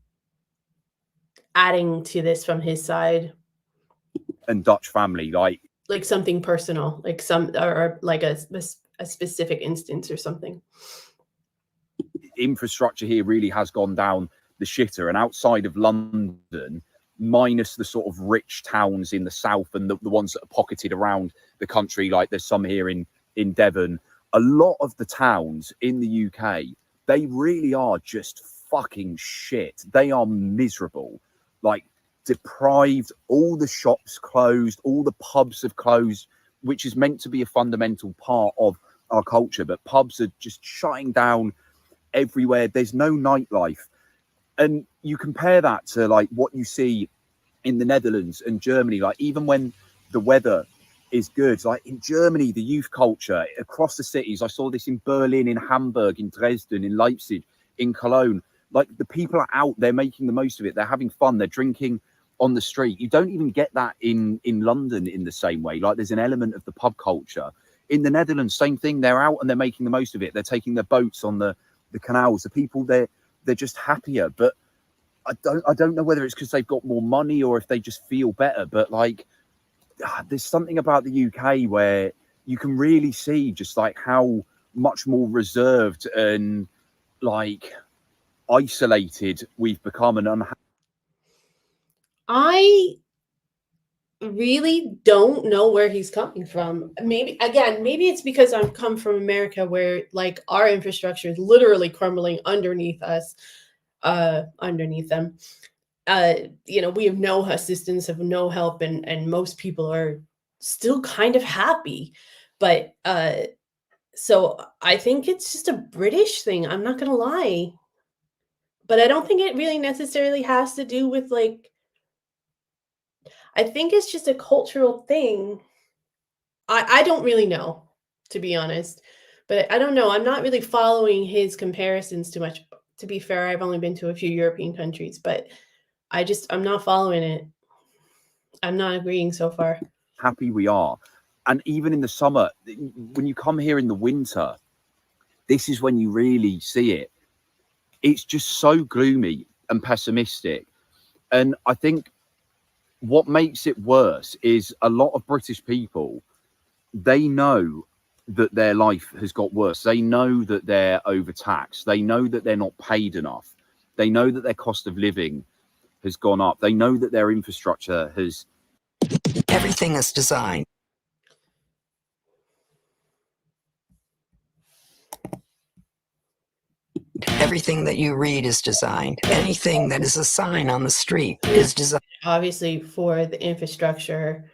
adding to this from his side. And Dutch family, like something personal, like some, or like a specific instance or something. Infrastructure here really has gone down the shitter. And outside of London, minus the sort of rich towns in the south and the ones that are pocketed around the country, like there's some here in Devon, a lot of the towns in the UK, they really are just fucking shit. They are miserable, like deprived. All the shops closed, all the pubs have closed, which is meant to be a fundamental part of our culture, but pubs are just shutting down everywhere. There's no nightlife. And you compare that to like what you see in the Netherlands and Germany, like even when the weather is good, like in Germany, the youth culture across the cities, I saw this in Berlin, in Hamburg, in Dresden, in Leipzig, in Cologne, like the people are out, they're making the most of it, they're having fun, they're drinking on the street. You don't even get that in London in the same way. Like there's an element of the pub culture. In the Netherlands, same thing, they're out and they're making the most of it, they're taking their boats on the canals. The people, they're just happier. But I don't know whether it's because they've got more money or if they just feel better, but like there's something about the UK where you can really see just like how much more reserved and like isolated we've become. And I really don't know where he's coming from. Maybe it's because I've come from America where like our infrastructure is literally crumbling underneath us, underneath them. We have no assistance, have no help, and most people are still kind of happy. But so I think it's just a British thing. I'm not gonna lie. But I don't think it really necessarily has to do with like, I think it's just a cultural thing. I don't really know, to be honest. But I don't know. I'm not really following his comparisons too much. To be fair, I've only been to a few European countries, but I'm not following it. I'm not agreeing so far. Happy we are. And even in the summer, when you come here in the winter, this is when you really see it. It's just so gloomy and pessimistic. And I think what makes it worse is a lot of British people, they know that their life has got worse. They know that they're overtaxed. They know that they're not paid enough. They know that their cost of living has gone up. They know that their infrastructure has... Everything is designed. Everything that you read is designed. Anything that is a sign on the street is designed. Obviously, for the infrastructure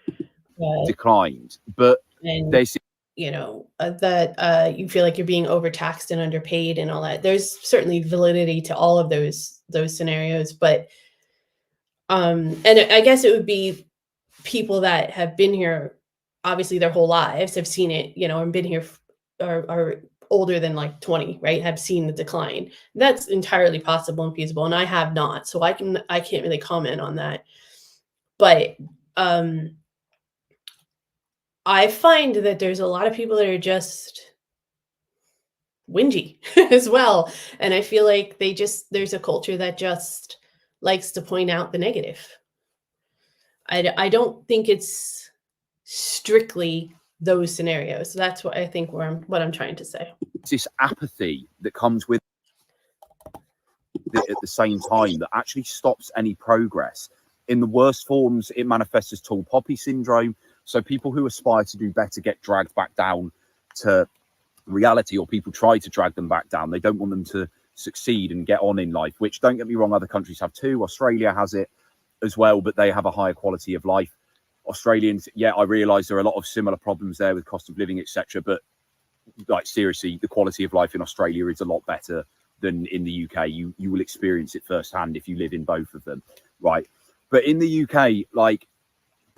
declined, but and there's, you know, that you feel like you're being overtaxed and underpaid and all that. There's certainly validity to all of those scenarios, but and I guess it would be people that have been here obviously their whole lives, have seen it, you know, and been here are older than like 20, right? Have seen the decline. That's entirely possible and feasible, and I have not, so I can't really comment on that. But I find that there's a lot of people that are just whingy as well, and I feel like there's a culture that just likes to point out the negative. I don't think it's strictly those scenarios. That's what I think what I'm trying to say. this apathy that comes with it at the same time that actually stops any progress. In the worst forms, it manifests as tall poppy syndrome. So people who aspire to do better get dragged back down to reality, or people try to drag them back down. They don't want them to succeed and get on in life, which, don't get me wrong, other countries have too. Australia has it as well, but they have a higher quality of life. Australians, yeah, I realise there are a lot of similar problems there with cost of living, etc. But like, seriously, the quality of life in Australia is a lot better than in the UK. You will experience it firsthand if you live in both of them, right? But in the UK, like,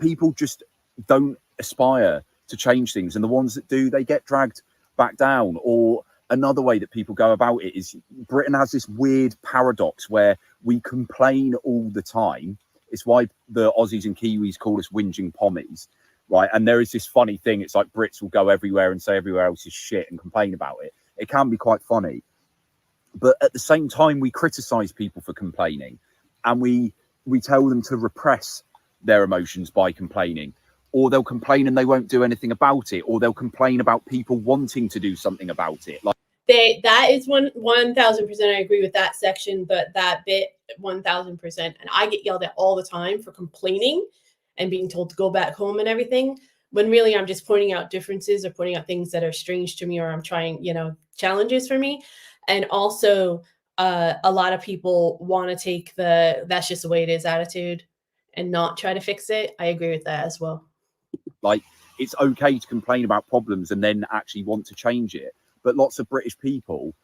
people just don't aspire to change things, and the ones that do, they get dragged back down. Or another way that people go about it is Britain has this weird paradox where we complain all the time. It's why the Aussies and Kiwis call us whinging pommies, right? And there is this funny thing. It's like Brits will go everywhere and say everywhere else is shit and complain about it. It can be quite funny. But at the same time, we criticize people for complaining, and we tell them to repress their emotions by complaining. Or they'll complain and they won't do anything about it, or they'll complain about people wanting to do something about it. Like, that is 1,000%. I agree with that section, but that bit 1,000%. And I get yelled at all the time for complaining and being told to go back home and everything, when really I'm just pointing out differences or pointing out things that are strange to me, or I'm trying, you know, challenges for me. And also, a lot of people want to take the "that's just the way it is" attitude and not try to fix it. I agree with that as well. Like, it's okay to complain about problems and then actually want to change it. But lots of British people,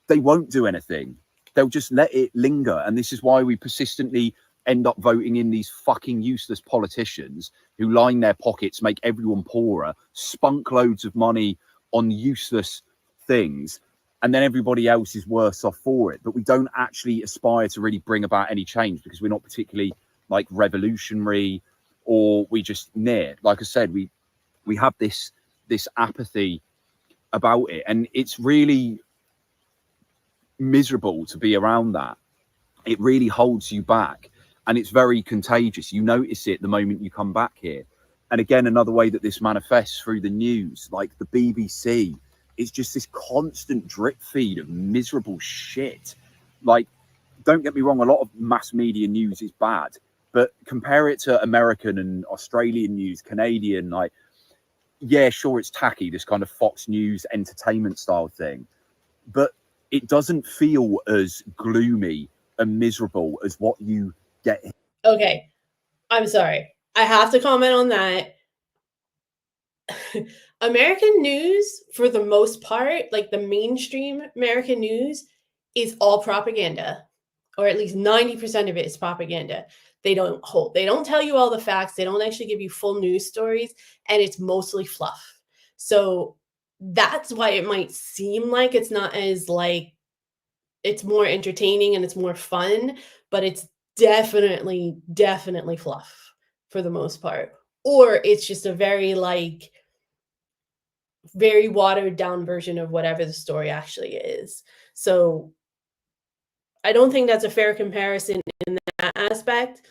they won't do anything. They'll just let it linger. And this is why we persistently end up voting in these fucking useless politicians who line their pockets, make everyone poorer, spunk loads of money on useless things, and then everybody else is worse off for it. But we don't actually aspire to really bring about any change because we're not particularly like revolutionary, or we just near. Like I said, we have this apathy about it, and it's really miserable to be around that. It really holds you back, and it's very contagious. You notice it the moment you come back here. And again, another way that this manifests through the news, like the BBC, it's just this constant drip feed of miserable shit. Like, don't get me wrong, a lot of mass media news is bad, but compare it to American and Australian news, Canadian, like, yeah, sure, it's tacky, this kind of Fox News entertainment style thing, but it doesn't feel as gloomy and miserable as what you get. Okay, I'm sorry. I have to comment on that. American news, for the most part, like the mainstream American news, is all propaganda, or at least 90% of it is propaganda. They don't tell you all the facts. They don't actually give you full news stories, and it's mostly fluff. So that's why it might seem like it's not as like, it's more entertaining and it's more fun, but it's definitely fluff for the most part, or it's just a very very watered down version of whatever the story actually is. So I don't think that's a fair comparison in that aspect.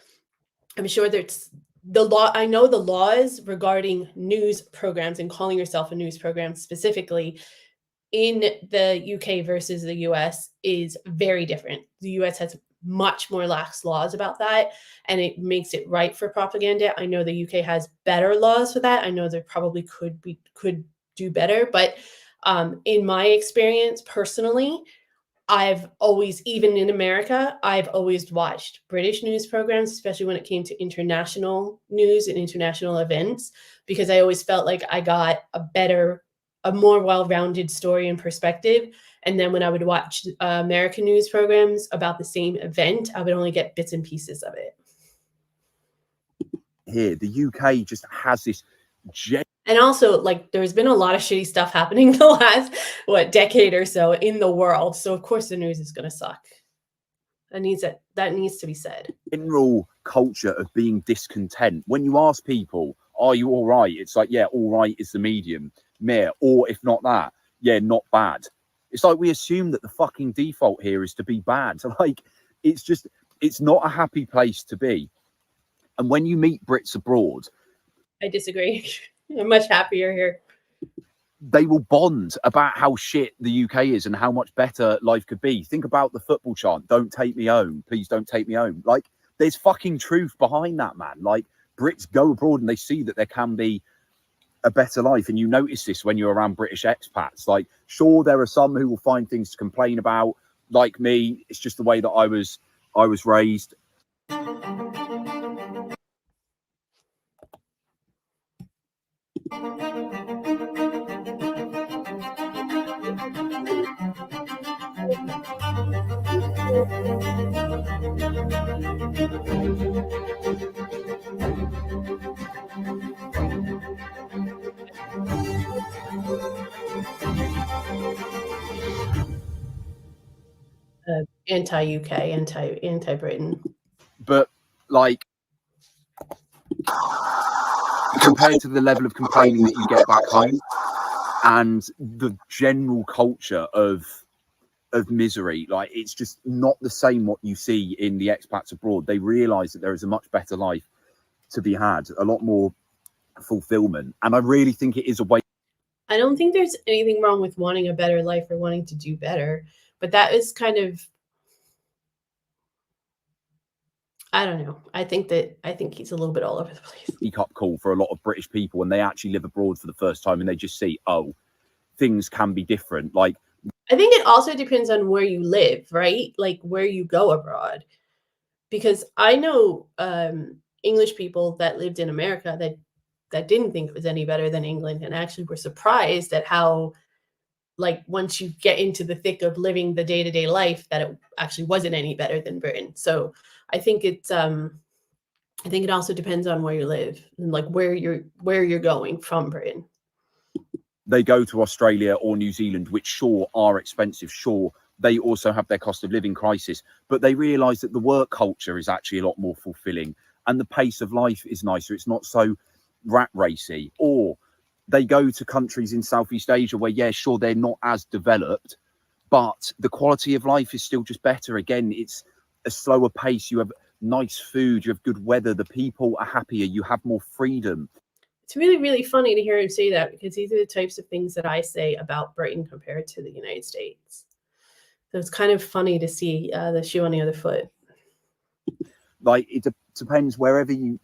I'm sure there's the law. I know the laws regarding news programs and calling yourself a news program specifically in the UK versus the US is very different. The US has much more lax laws about that, and it makes it right for propaganda. I know the UK has better laws for that. I know there probably could do better, but in my experience personally, I've always, even in America, I've always watched British news programs, especially when it came to international news and international events, because I always felt like I got a more well-rounded story and perspective. And then when I would watch American news programs about the same event, I would only get bits and pieces of it. Here, the UK just has this and also, like, there's been a lot of shitty stuff happening the last, decade or so in the world. So, of course, the news is going to suck. That needs to be said. general culture of being discontent. When you ask people, are you all right? It's like, yeah, all right is the medium, meh, or if not that, yeah, not bad. It's like we assume that the fucking default here is to be bad. Like, it's not a happy place to be. And when you meet Brits abroad, I disagree. I'm much happier here. They will bond about how shit the UK is and how much better life could be. Think about the football chant, don't take me home, please don't take me home. Like, there's fucking truth behind that, man. Like, Brits go abroad and they see that there can be a better life. And you notice this when you're around British expats. Like, sure, there are some who will find things to complain about. Like me, it's just the way that I was raised. Anti-UK, anti-Britain. But, like, compared to the level of complaining that you get back home and the general culture of misery, like, it's just not the same what you see in the expats abroad. They realize that there is a much better life to be had, a lot more fulfillment. And I really think it is a way. I don't think there's anything wrong with wanting a better life or wanting to do better, but that is kind of, I don't know. I think he's a little bit all over the place. Wake-up call for a lot of British people when they actually live abroad for the first time and they just see, oh, things can be different. Like, I think it also depends on where you live, right? Like, where you go abroad. Because I know English people that lived in America that didn't think it was any better than England, and actually were surprised at how, like, once you get into the thick of living the day-to-day life, that it actually wasn't any better than Britain. So I think it also depends on where you live and, like, where you're going from Britain. They go to Australia or New Zealand, which sure are expensive. Sure, they also have their cost of living crisis, but they realize that the work culture is actually a lot more fulfilling and the pace of life is nicer. It's not so rat racy. Or they go to countries in Southeast Asia where, yeah, sure, they're not as developed, but the quality of life is still just better. Again, it's a slower pace. You have nice food, you have good weather, the people are happier, you have more freedom. It's really, really funny to hear him say that, because these are the types of things that I say about Britain compared to the United States. So it's kind of funny to see the shoe on the other foot. Like, it depends wherever you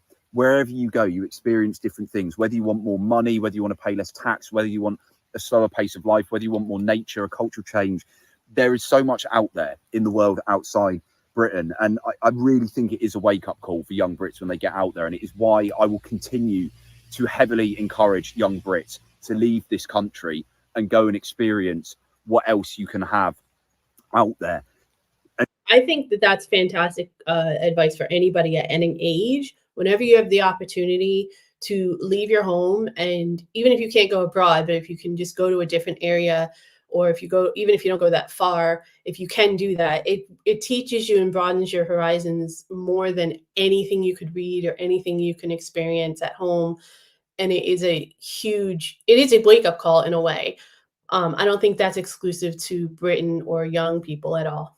go, you experience different things, whether you want more money, whether you want to pay less tax, whether you want a slower pace of life, whether you want more nature, a cultural change. There is so much out there in the world outside Britain. And I really think it is a wake-up call for young Brits when they get out there. And it is why I will continue to heavily encourage young Brits to leave this country and go and experience what else you can have out there. I think that that's fantastic advice for anybody at any age. Whenever you have the opportunity to leave your home, and even if you can't go abroad, but if you can just go to a different area or if you go, even if you don't go that far, if you can do that, it teaches you and broadens your horizons more than anything you could read or anything you can experience at home. And it is a wake-up call in a way. I don't think that's exclusive to Britain or young people at all.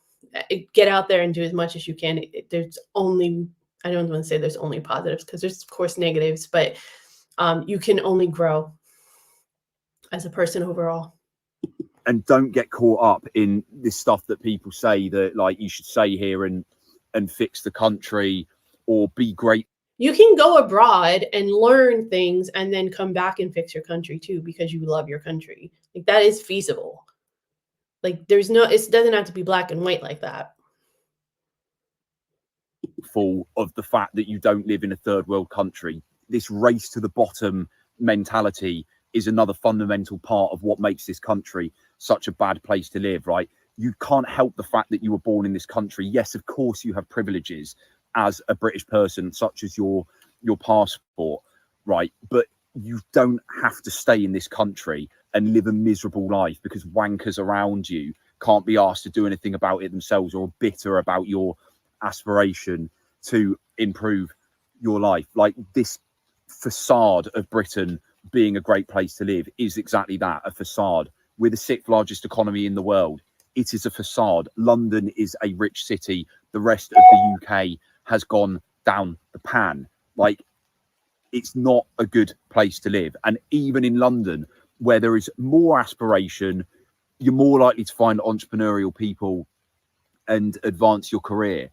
Get out there and do as much as you can. I don't want to say there's only positives, because there's of course negatives, but you can only grow as a person overall. And don't get caught up in this stuff that people say that like you should stay here and fix the country or be great. You can go abroad and learn things and then come back and fix your country too, because you love your country. Like, that is feasible. Like, it doesn't have to be black and white like that. Full of the fact that you don't live in a third world country. This race to the bottom mentality is another fundamental part of what makes this country such a bad place to live, right? You can't help the fact that you were born in this country. Yes, of course you have privileges as a British person, such as your passport, right? But you don't have to stay in this country and live a miserable life because wankers around you can't be asked to do anything about it themselves, or bitter about your aspiration to improve your life. Like, this facade of Britain being a great place to live is exactly that, a facade. We're the 6th largest economy in the world. It is a facade. London is a rich city. The rest of the UK has gone down the pan. Like, it's not a good place to live. And even in London, where there is more aspiration, you're more likely to find entrepreneurial people and advance your career.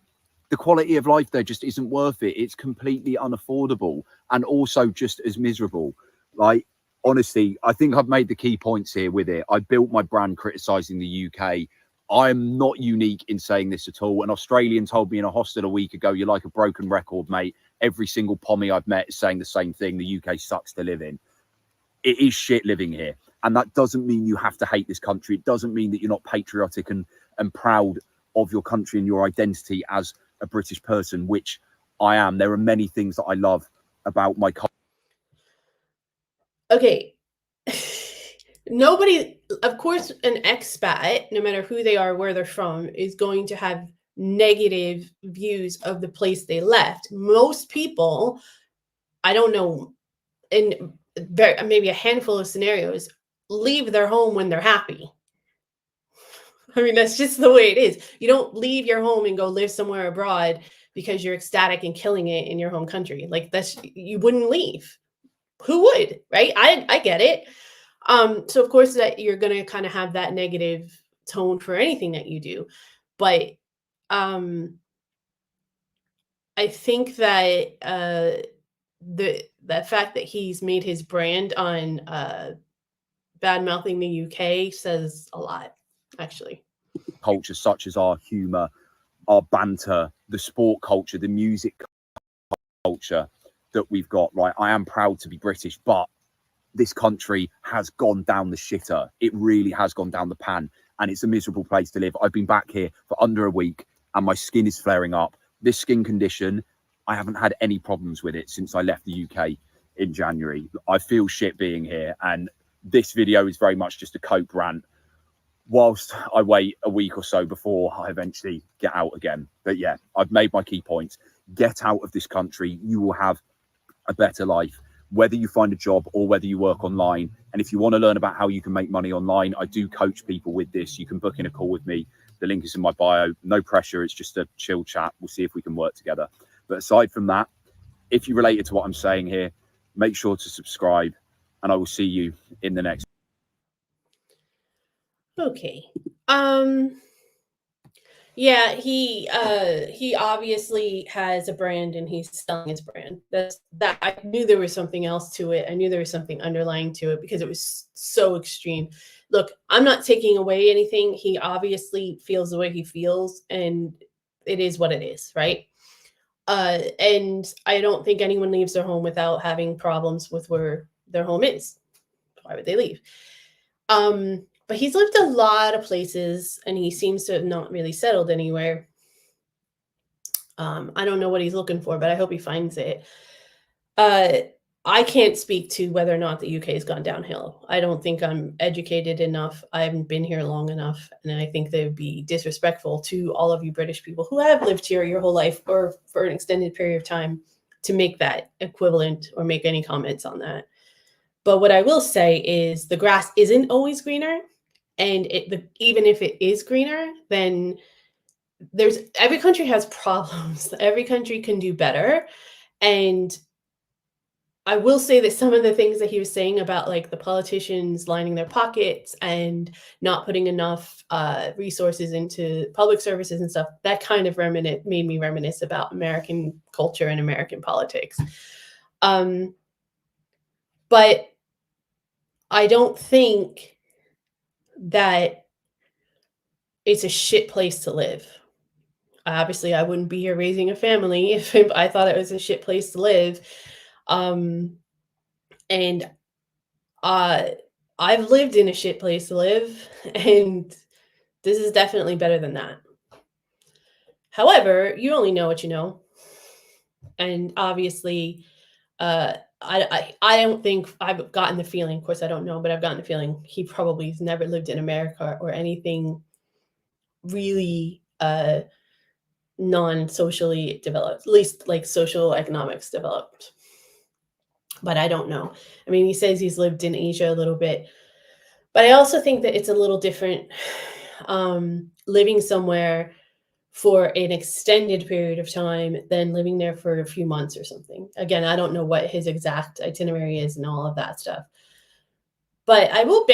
The quality of life there just isn't worth it. It's completely unaffordable and also just as miserable. Like, honestly, I think I've made the key points here with it. I built my brand criticizing the UK. I'm not unique in saying this at all. An Australian told me in a hostel a week ago, "You're like a broken record, mate." Every single pommie I've met is saying the same thing. The UK sucks to live in. It is shit living here. And that doesn't mean you have to hate this country. It doesn't mean that you're not patriotic and proud of your country and your identity as a British person, which I am. There are many things that I love about my country. Okay. Nobody, of course, an expat, no matter who they are, where they're from, is going to have negative views of the place they left. Most people, I don't know, in maybe a handful of scenarios, leave their home when they're happy. I mean, that's just the way it is. You don't leave your home and go live somewhere abroad because you're ecstatic and killing it in your home country. Like, you wouldn't leave. Who would, right? I get it. So of course that you're going to kind of have that negative tone for anything that you do. But I think that that fact that he's made his brand on bad mouthing the UK says a lot, actually. Culture such as our humor, our banter, the sport culture, the music culture that we've got, right? I am proud to be British, but this country has gone down the shitter. It really has gone down the pan, and it's a miserable place to live. I've been back here for under a week and my skin is flaring up. This skin condition, I haven't had any problems with it since I left the UK in January. I feel shit being here, and this video is very much just a cope rant whilst I wait a week or so before I eventually get out again. But yeah, I've made my key points. Get out of this country. You will have a better life, whether you find a job or whether you work online. And if you want to learn about how you can make money online, I do coach people with this. You can book in a call with me. The link is in my bio. No pressure. It's just a chill chat. We'll see if we can work together. But aside from that, if you related to what I'm saying here, make sure to subscribe, and I will see you in the next. Okay. Yeah, he obviously has a brand and he's selling his brand. That I knew there was something else to it. I knew there was something underlying to it because it was so extreme. Look, I'm not taking away anything. He obviously feels the way he feels, and it is what it is, right? And I don't think anyone leaves their home without having problems with where their home is. Why would they leave? But he's lived a lot of places and he seems to have not really settled anywhere. I don't know what he's looking for, but I hope he finds it. I can't speak to whether or not the UK has gone downhill. I don't think I'm educated enough. I haven't been here long enough. And I think they would be disrespectful to all of you British people who have lived here your whole life or for an extended period of time to make that equivalent or make any comments on that. But what I will say is the grass isn't always greener. And even if it is greener, then every country has problems. Every country can do better. And I will say that some of the things that he was saying about like the politicians lining their pockets and not putting enough resources into public services and stuff, that kind of made me reminisce about American culture and American politics. But I don't think that it's a shit place to live. Obviously, I wouldn't be here raising a family if I thought it was a shit place to live. And I've lived in a shit place to live, and this is definitely better than that. However, you only know what you know. And obviously, I don't think I've gotten the feeling, of course I don't know, but I've gotten the feeling he probably has never lived in America or anything really non-socially developed, at least like social economics developed. But I don't know. I mean, he says he's lived in Asia a little bit, but I also think that it's a little different living somewhere for an extended period of time than living there for a few months or something. Again, I don't know what his exact itinerary is and all of that stuff. But I will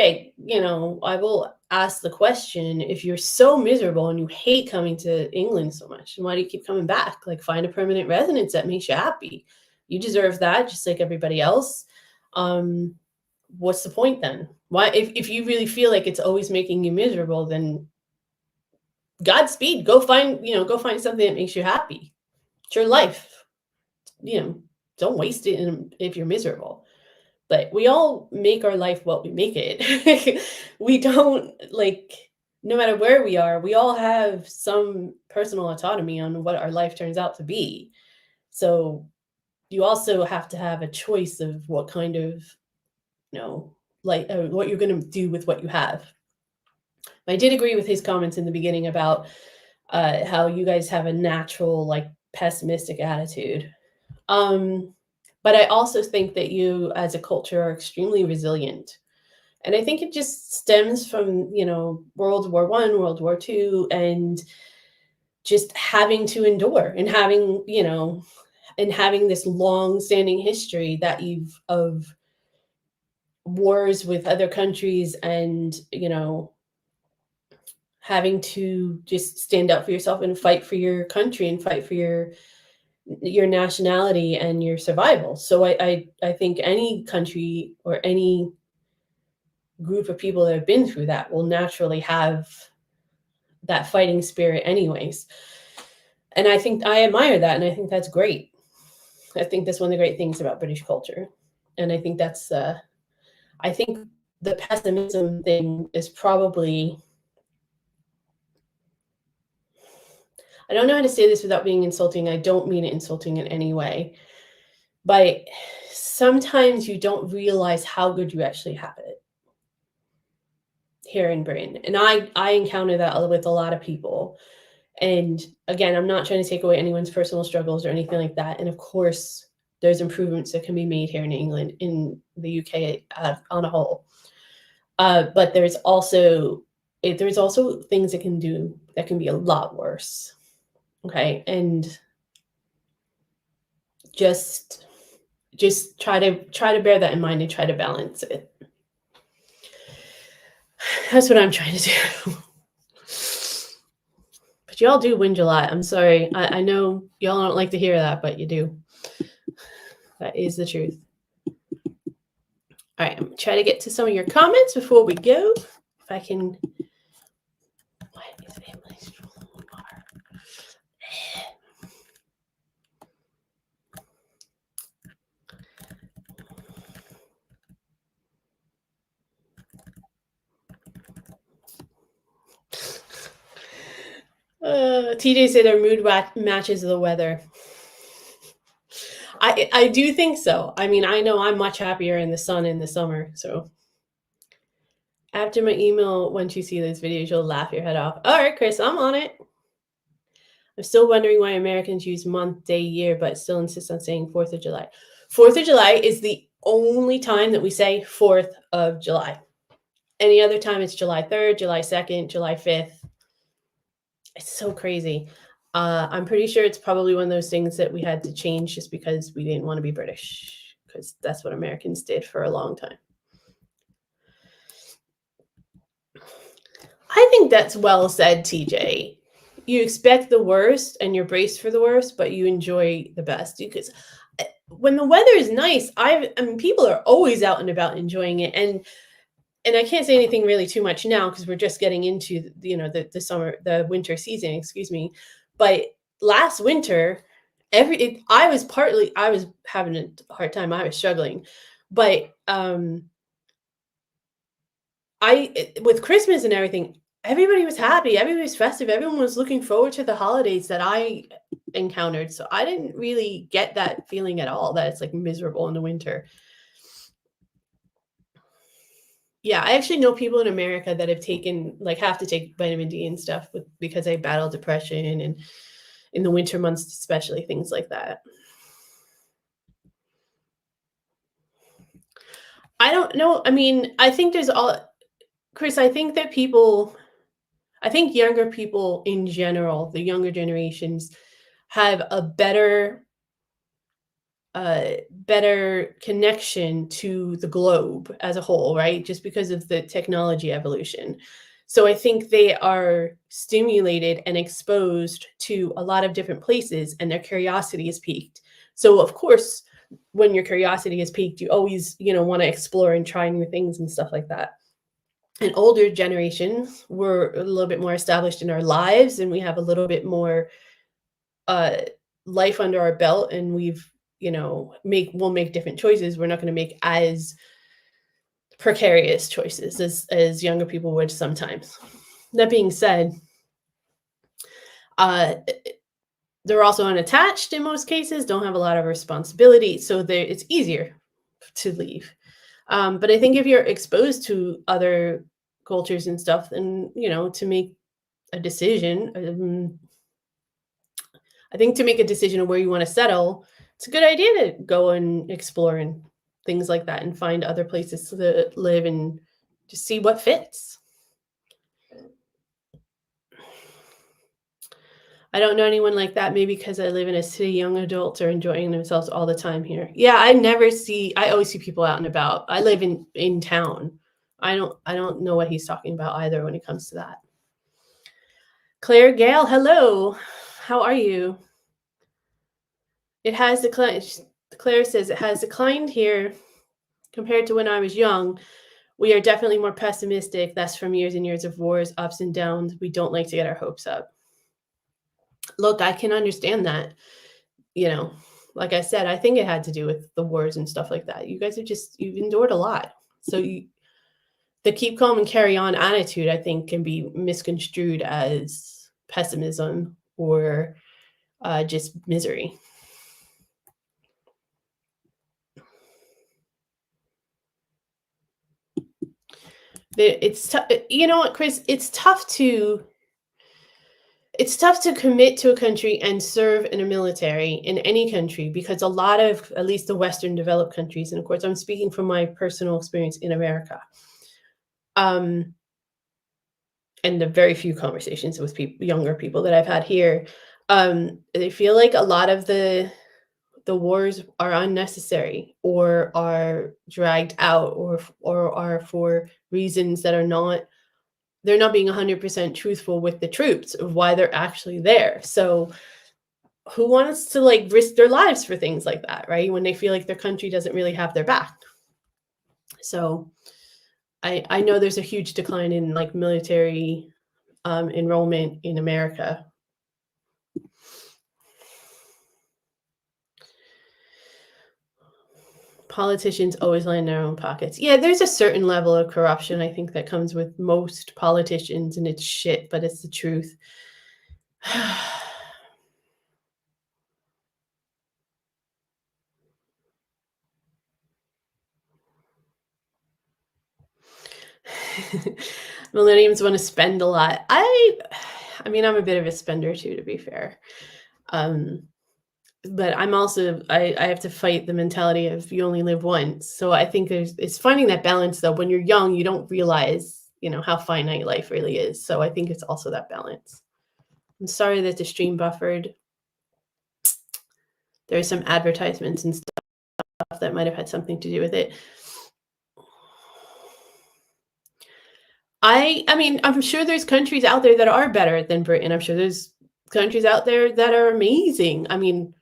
I will ask the question, if you're so miserable and you hate coming to England so much, why do you keep coming back? Like, find a permanent residence that makes you happy. You deserve that just like everybody else. What's the point then? Why, if you really feel like it's always making you miserable, then Godspeed. Go find something that makes you happy. It's your life. Don't waste it if you're miserable. But we all make our life what we make it. We don't, no matter where we are, we all have some personal autonomy on what our life turns out to be. So you also have to have a choice of what kind of, what you're going to do with what you have. I did agree with his comments in the beginning about how you guys have a natural, pessimistic attitude. But I also think that you as a culture are extremely resilient. And I think it just stems from, World War I, World War II, and just having to endure and having this long-standing history that of wars with other countries and, having to just stand up for yourself and fight for your country and fight for your nationality and your survival. So I think any country or any group of people that have been through that will naturally have that fighting spirit anyways. And I think I admire that, and I think that's great. I think that's one of the great things about British culture. And I think that's I think the pessimism thing is probably, I don't know how to say this without being insulting. I don't mean it insulting in any way. But sometimes you don't realize how good you actually have it here in Britain. And I encounter that with a lot of people. And again, I'm not trying to take away anyone's personal struggles or anything like that. And of course, there's improvements that can be made here in England, in the UK on a whole. But there's also things that can be a lot worse. Okay. And just try to bear that in mind and try to balance it. That's what I'm trying to do. But y'all do win July. I'm sorry. I know y'all don't like to hear that, but you do. That is the truth. All right, I'm going to try to get to some of your comments before we go. If I can. Why is family strolling water? TJ said their mood matches the weather. I do think so. I mean, I know I'm much happier in the sun in the summer. So after my email, once you see those videos, you'll laugh your head off. All right, Chris, I'm on it. I'm still wondering why Americans use month, day, year, but still insist on saying 4th of July. 4th of July is the only time that we say 4th of July. Any other time, it's July 3rd, July 2nd, July 5th. It's so crazy. I'm pretty sure it's probably one of those things that we had to change just because we didn't want to be British, because that's what Americans did for a long time. I think that's well said, TJ. You expect the worst and you're braced for the worst, but you enjoy the best. Because when the weather is nice, I mean, people are always out and about enjoying it. And I can't say anything really too much now because we're just getting into, the winter season, excuse me. But last winter, I was having a hard time. I was struggling, but with Christmas and everything, everybody was happy. Everybody was festive. Everyone was looking forward to the holidays that I encountered. So I didn't really get that feeling at all that it's like miserable in the winter. Yeah, I actually know people in America that have have to take vitamin D and stuff because they battle depression and in the winter months, especially things like that. I don't know. I mean, I think Chris, I think younger people in general, the younger generations, have a better connection to the globe as a whole, right? Just because of the technology evolution. So I think they are stimulated and exposed to a lot of different places and their curiosity is piqued. So of course, when your curiosity is piqued, you always, want to explore and try new things and stuff like that. And older generations, we're a little bit more established in our lives and we have a little bit more life under our belt, and we'll make different choices. We're not going to make as precarious choices as younger people would sometimes. That being said, they're also unattached in most cases, don't have a lot of responsibility, so it's easier to leave. But I think if you're exposed to other cultures and stuff, then to make a decision, I think to make a decision of where you want to settle, it's a good idea to go and explore and things like that and find other places to live and just see what fits. I don't know anyone like that. Maybe because I live in a city, young adults are enjoying themselves all the time here. Yeah, I always see people out and about. I live in town. I don't know what he's talking about either when it comes to that. Claire Gale, hello. How are you? It has declined. Claire says it has declined here compared to when I was young. We are definitely more pessimistic. That's from years and years of wars, ups and downs. We don't like to get our hopes up. Look, I can understand that. Like I said, I think it had to do with the wars and stuff like that. You guys you've endured a lot. So the keep calm and carry on attitude, I think, can be misconstrued as pessimism or just misery. It's tough. You know what, Chris? It's tough to commit to a country and serve in a military in any country because a lot of, at least the Western developed countries, and of course I'm speaking from my personal experience in America, and the very few conversations with younger people that I've had here, they feel like a lot of the wars are unnecessary or are dragged out or are for reasons that they're not being 100% truthful with the troops of why they're actually there. So who wants to risk their lives for things like that, right? When they feel like their country doesn't really have their back. So I know there's a huge decline in military enrollment in America. Politicians always line their own pockets. Yeah, there's a certain level of corruption, I think, that comes with most politicians, and it's shit, but it's the truth. Millennials want to spend a lot. I mean, I'm a bit of a spender too, to be fair. But I'm also, I have to fight the mentality of you only live once. So I think it's finding that balance though. When you're young, you don't realize, how finite life really is. So I think it's also that balance. I'm sorry that the stream buffered. There's some advertisements and stuff that might have had something to do with it. I mean, I'm sure there's countries out there that are better than Britain. I'm sure there's countries out there that are amazing. I mean,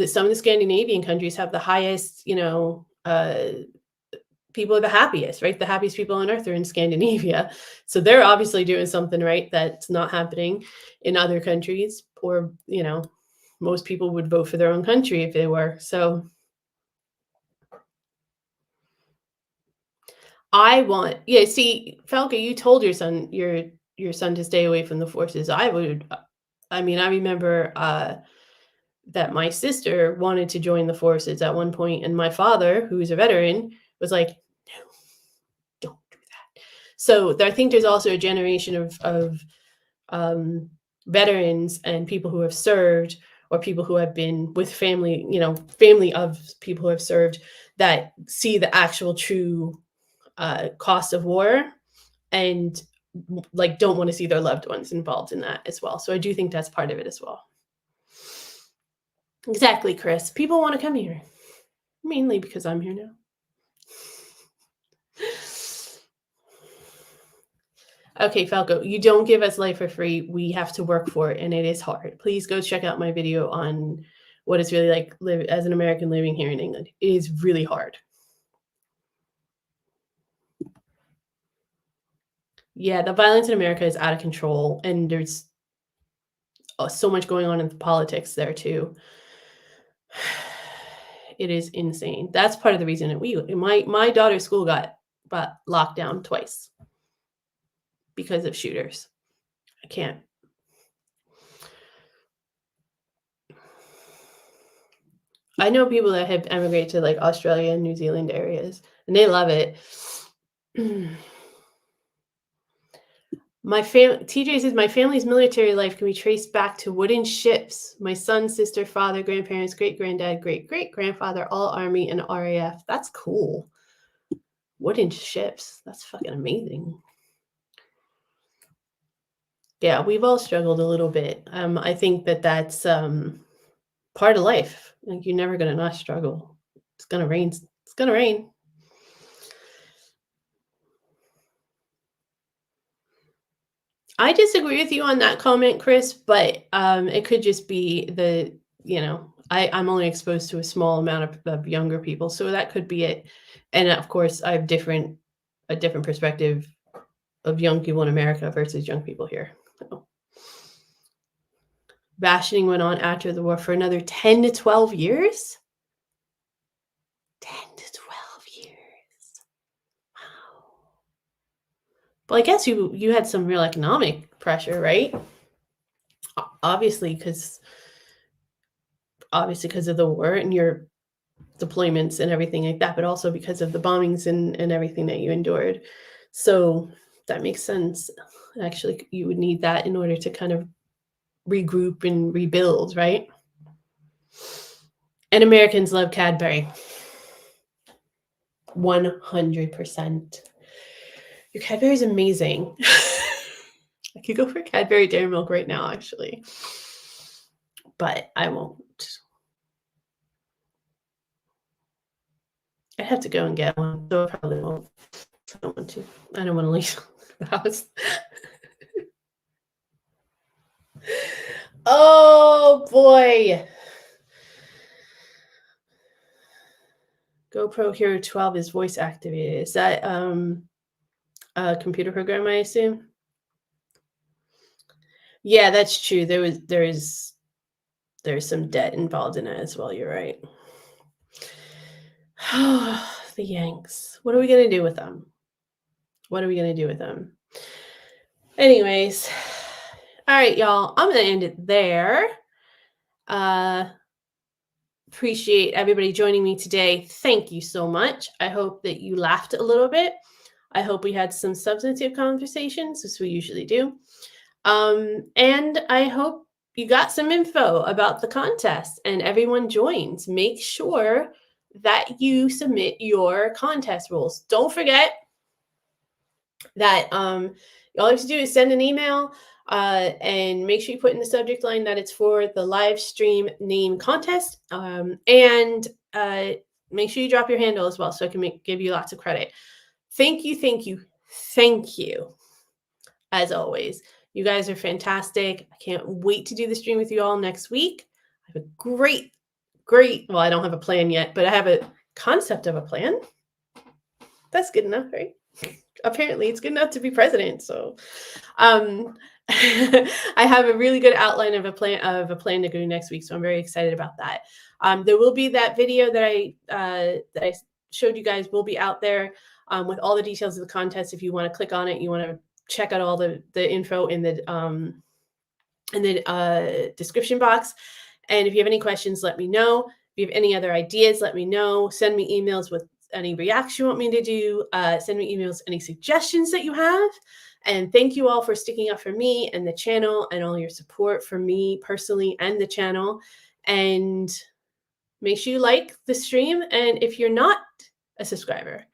some of the Scandinavian countries have the highest, people are the happiest, right? The happiest people on earth are in Scandinavia. So they're obviously doing something right that's not happening in other countries, or, most people would vote for their own country if they were. So see, Falca, you told your son to stay away from the forces. I remember that my sister wanted to join the forces at one point, and my father, who's a veteran, was like, no, don't do that. So I think there's also a generation of veterans and people who have served, or people who have been with family, family of people who have served, that see the actual true cost of war, and don't want to see their loved ones involved in that as well. So I do think that's part of it as well. Exactly, Chris. People want to come here, mainly because I'm here now. Okay, Falco, you don't give us life for free. We have to work for it, and it is hard. Please go check out my video on what it's really like live as an American living here in England. It is really hard. Yeah, the violence in America is out of control, and there's so much going on in the politics there too. It is insane. That's part of the reason that my daughter's school got locked down twice because of shooters. I can't. I know people that have emigrated to Australia and New Zealand areas, and they love it. TJ says, my family's military life can be traced back to wooden ships. My son, sister, father, grandparents, great-granddad, great-great-grandfather, all Army and RAF. That's cool. Wooden ships. That's fucking amazing. Yeah, we've all struggled a little bit. I think that's part of life. You're never going to not struggle. It's going to rain. It's going to rain. I disagree with you on that comment, Chris, but it could just be I'm only exposed to a small amount of younger people, so that could be it. And of course, I have a different perspective of young people in America versus young people here. So. Rationing went on after the war for another 10 to 12 years. 10 to 12 years. Wow. Well, I guess you had some real economic pressure, right? Obviously, because of the war and your deployments and everything like that, but also because of the bombings and everything that you endured. So that makes sense. Actually, you would need that in order to kind of regroup and rebuild, right? And Americans love Cadbury. 100%. Your Cadbury is amazing. I could go for Cadbury Dairy Milk right now, actually. But I won't. I'd have to go and get one, so I probably won't. I don't want to. I don't want to leave the house. Oh, boy. GoPro Hero 12 is voice activated. Is that a computer program, I assume? Yeah, that's true. There's some debt involved in it as well. You're right. The Yanks. What are we going to do with them? Anyways. All right, y'all. I'm going to end it there. Appreciate everybody joining me today. Thank you so much. I hope that you laughed a little bit. I hope we had some substantive conversations, as we usually do. And I hope you got some info about the contest and everyone joins. Make sure that you submit your contest rules. Don't forget that all you have to do is send an email and make sure you put in the subject line that it's for the live stream name contest. And make sure you drop your handle as well so I can give you lots of credit. Thank you, thank you, thank you, as always. You guys are fantastic. I can't wait to do the stream with you all next week. I have a great, well, I don't have a plan yet, but I have a concept of a plan. That's good enough, right? Apparently it's good enough to be president. So I have a really good outline of a plan to do next week. So I'm very excited about that. There will be that video that I showed you guys will be out there with all the details of the contest. If you want to click on it, you want to check out all the info in the description box. And if you have any questions, let me know. If you have any other ideas, let me know. Send me emails with any reaction you want me to do. Send me emails, any suggestions that you have. And thank you all for sticking up for me and the channel and all your support for me personally and the channel. And make sure you like the stream. And if you're not a subscriber,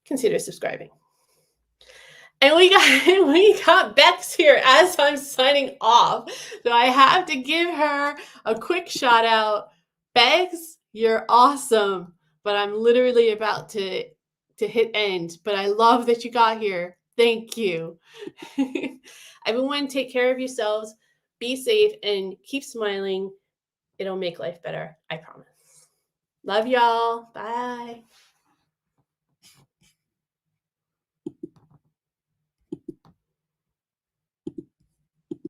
consider subscribing. And we got Bex here as I'm signing off. So I have to give her a quick shout out. Bex, you're awesome. But I'm literally about to hit end. But I love that you got here. Thank you. Everyone, take care of yourselves. Be safe and keep smiling. It'll make life better. I promise. Love y'all. Bye.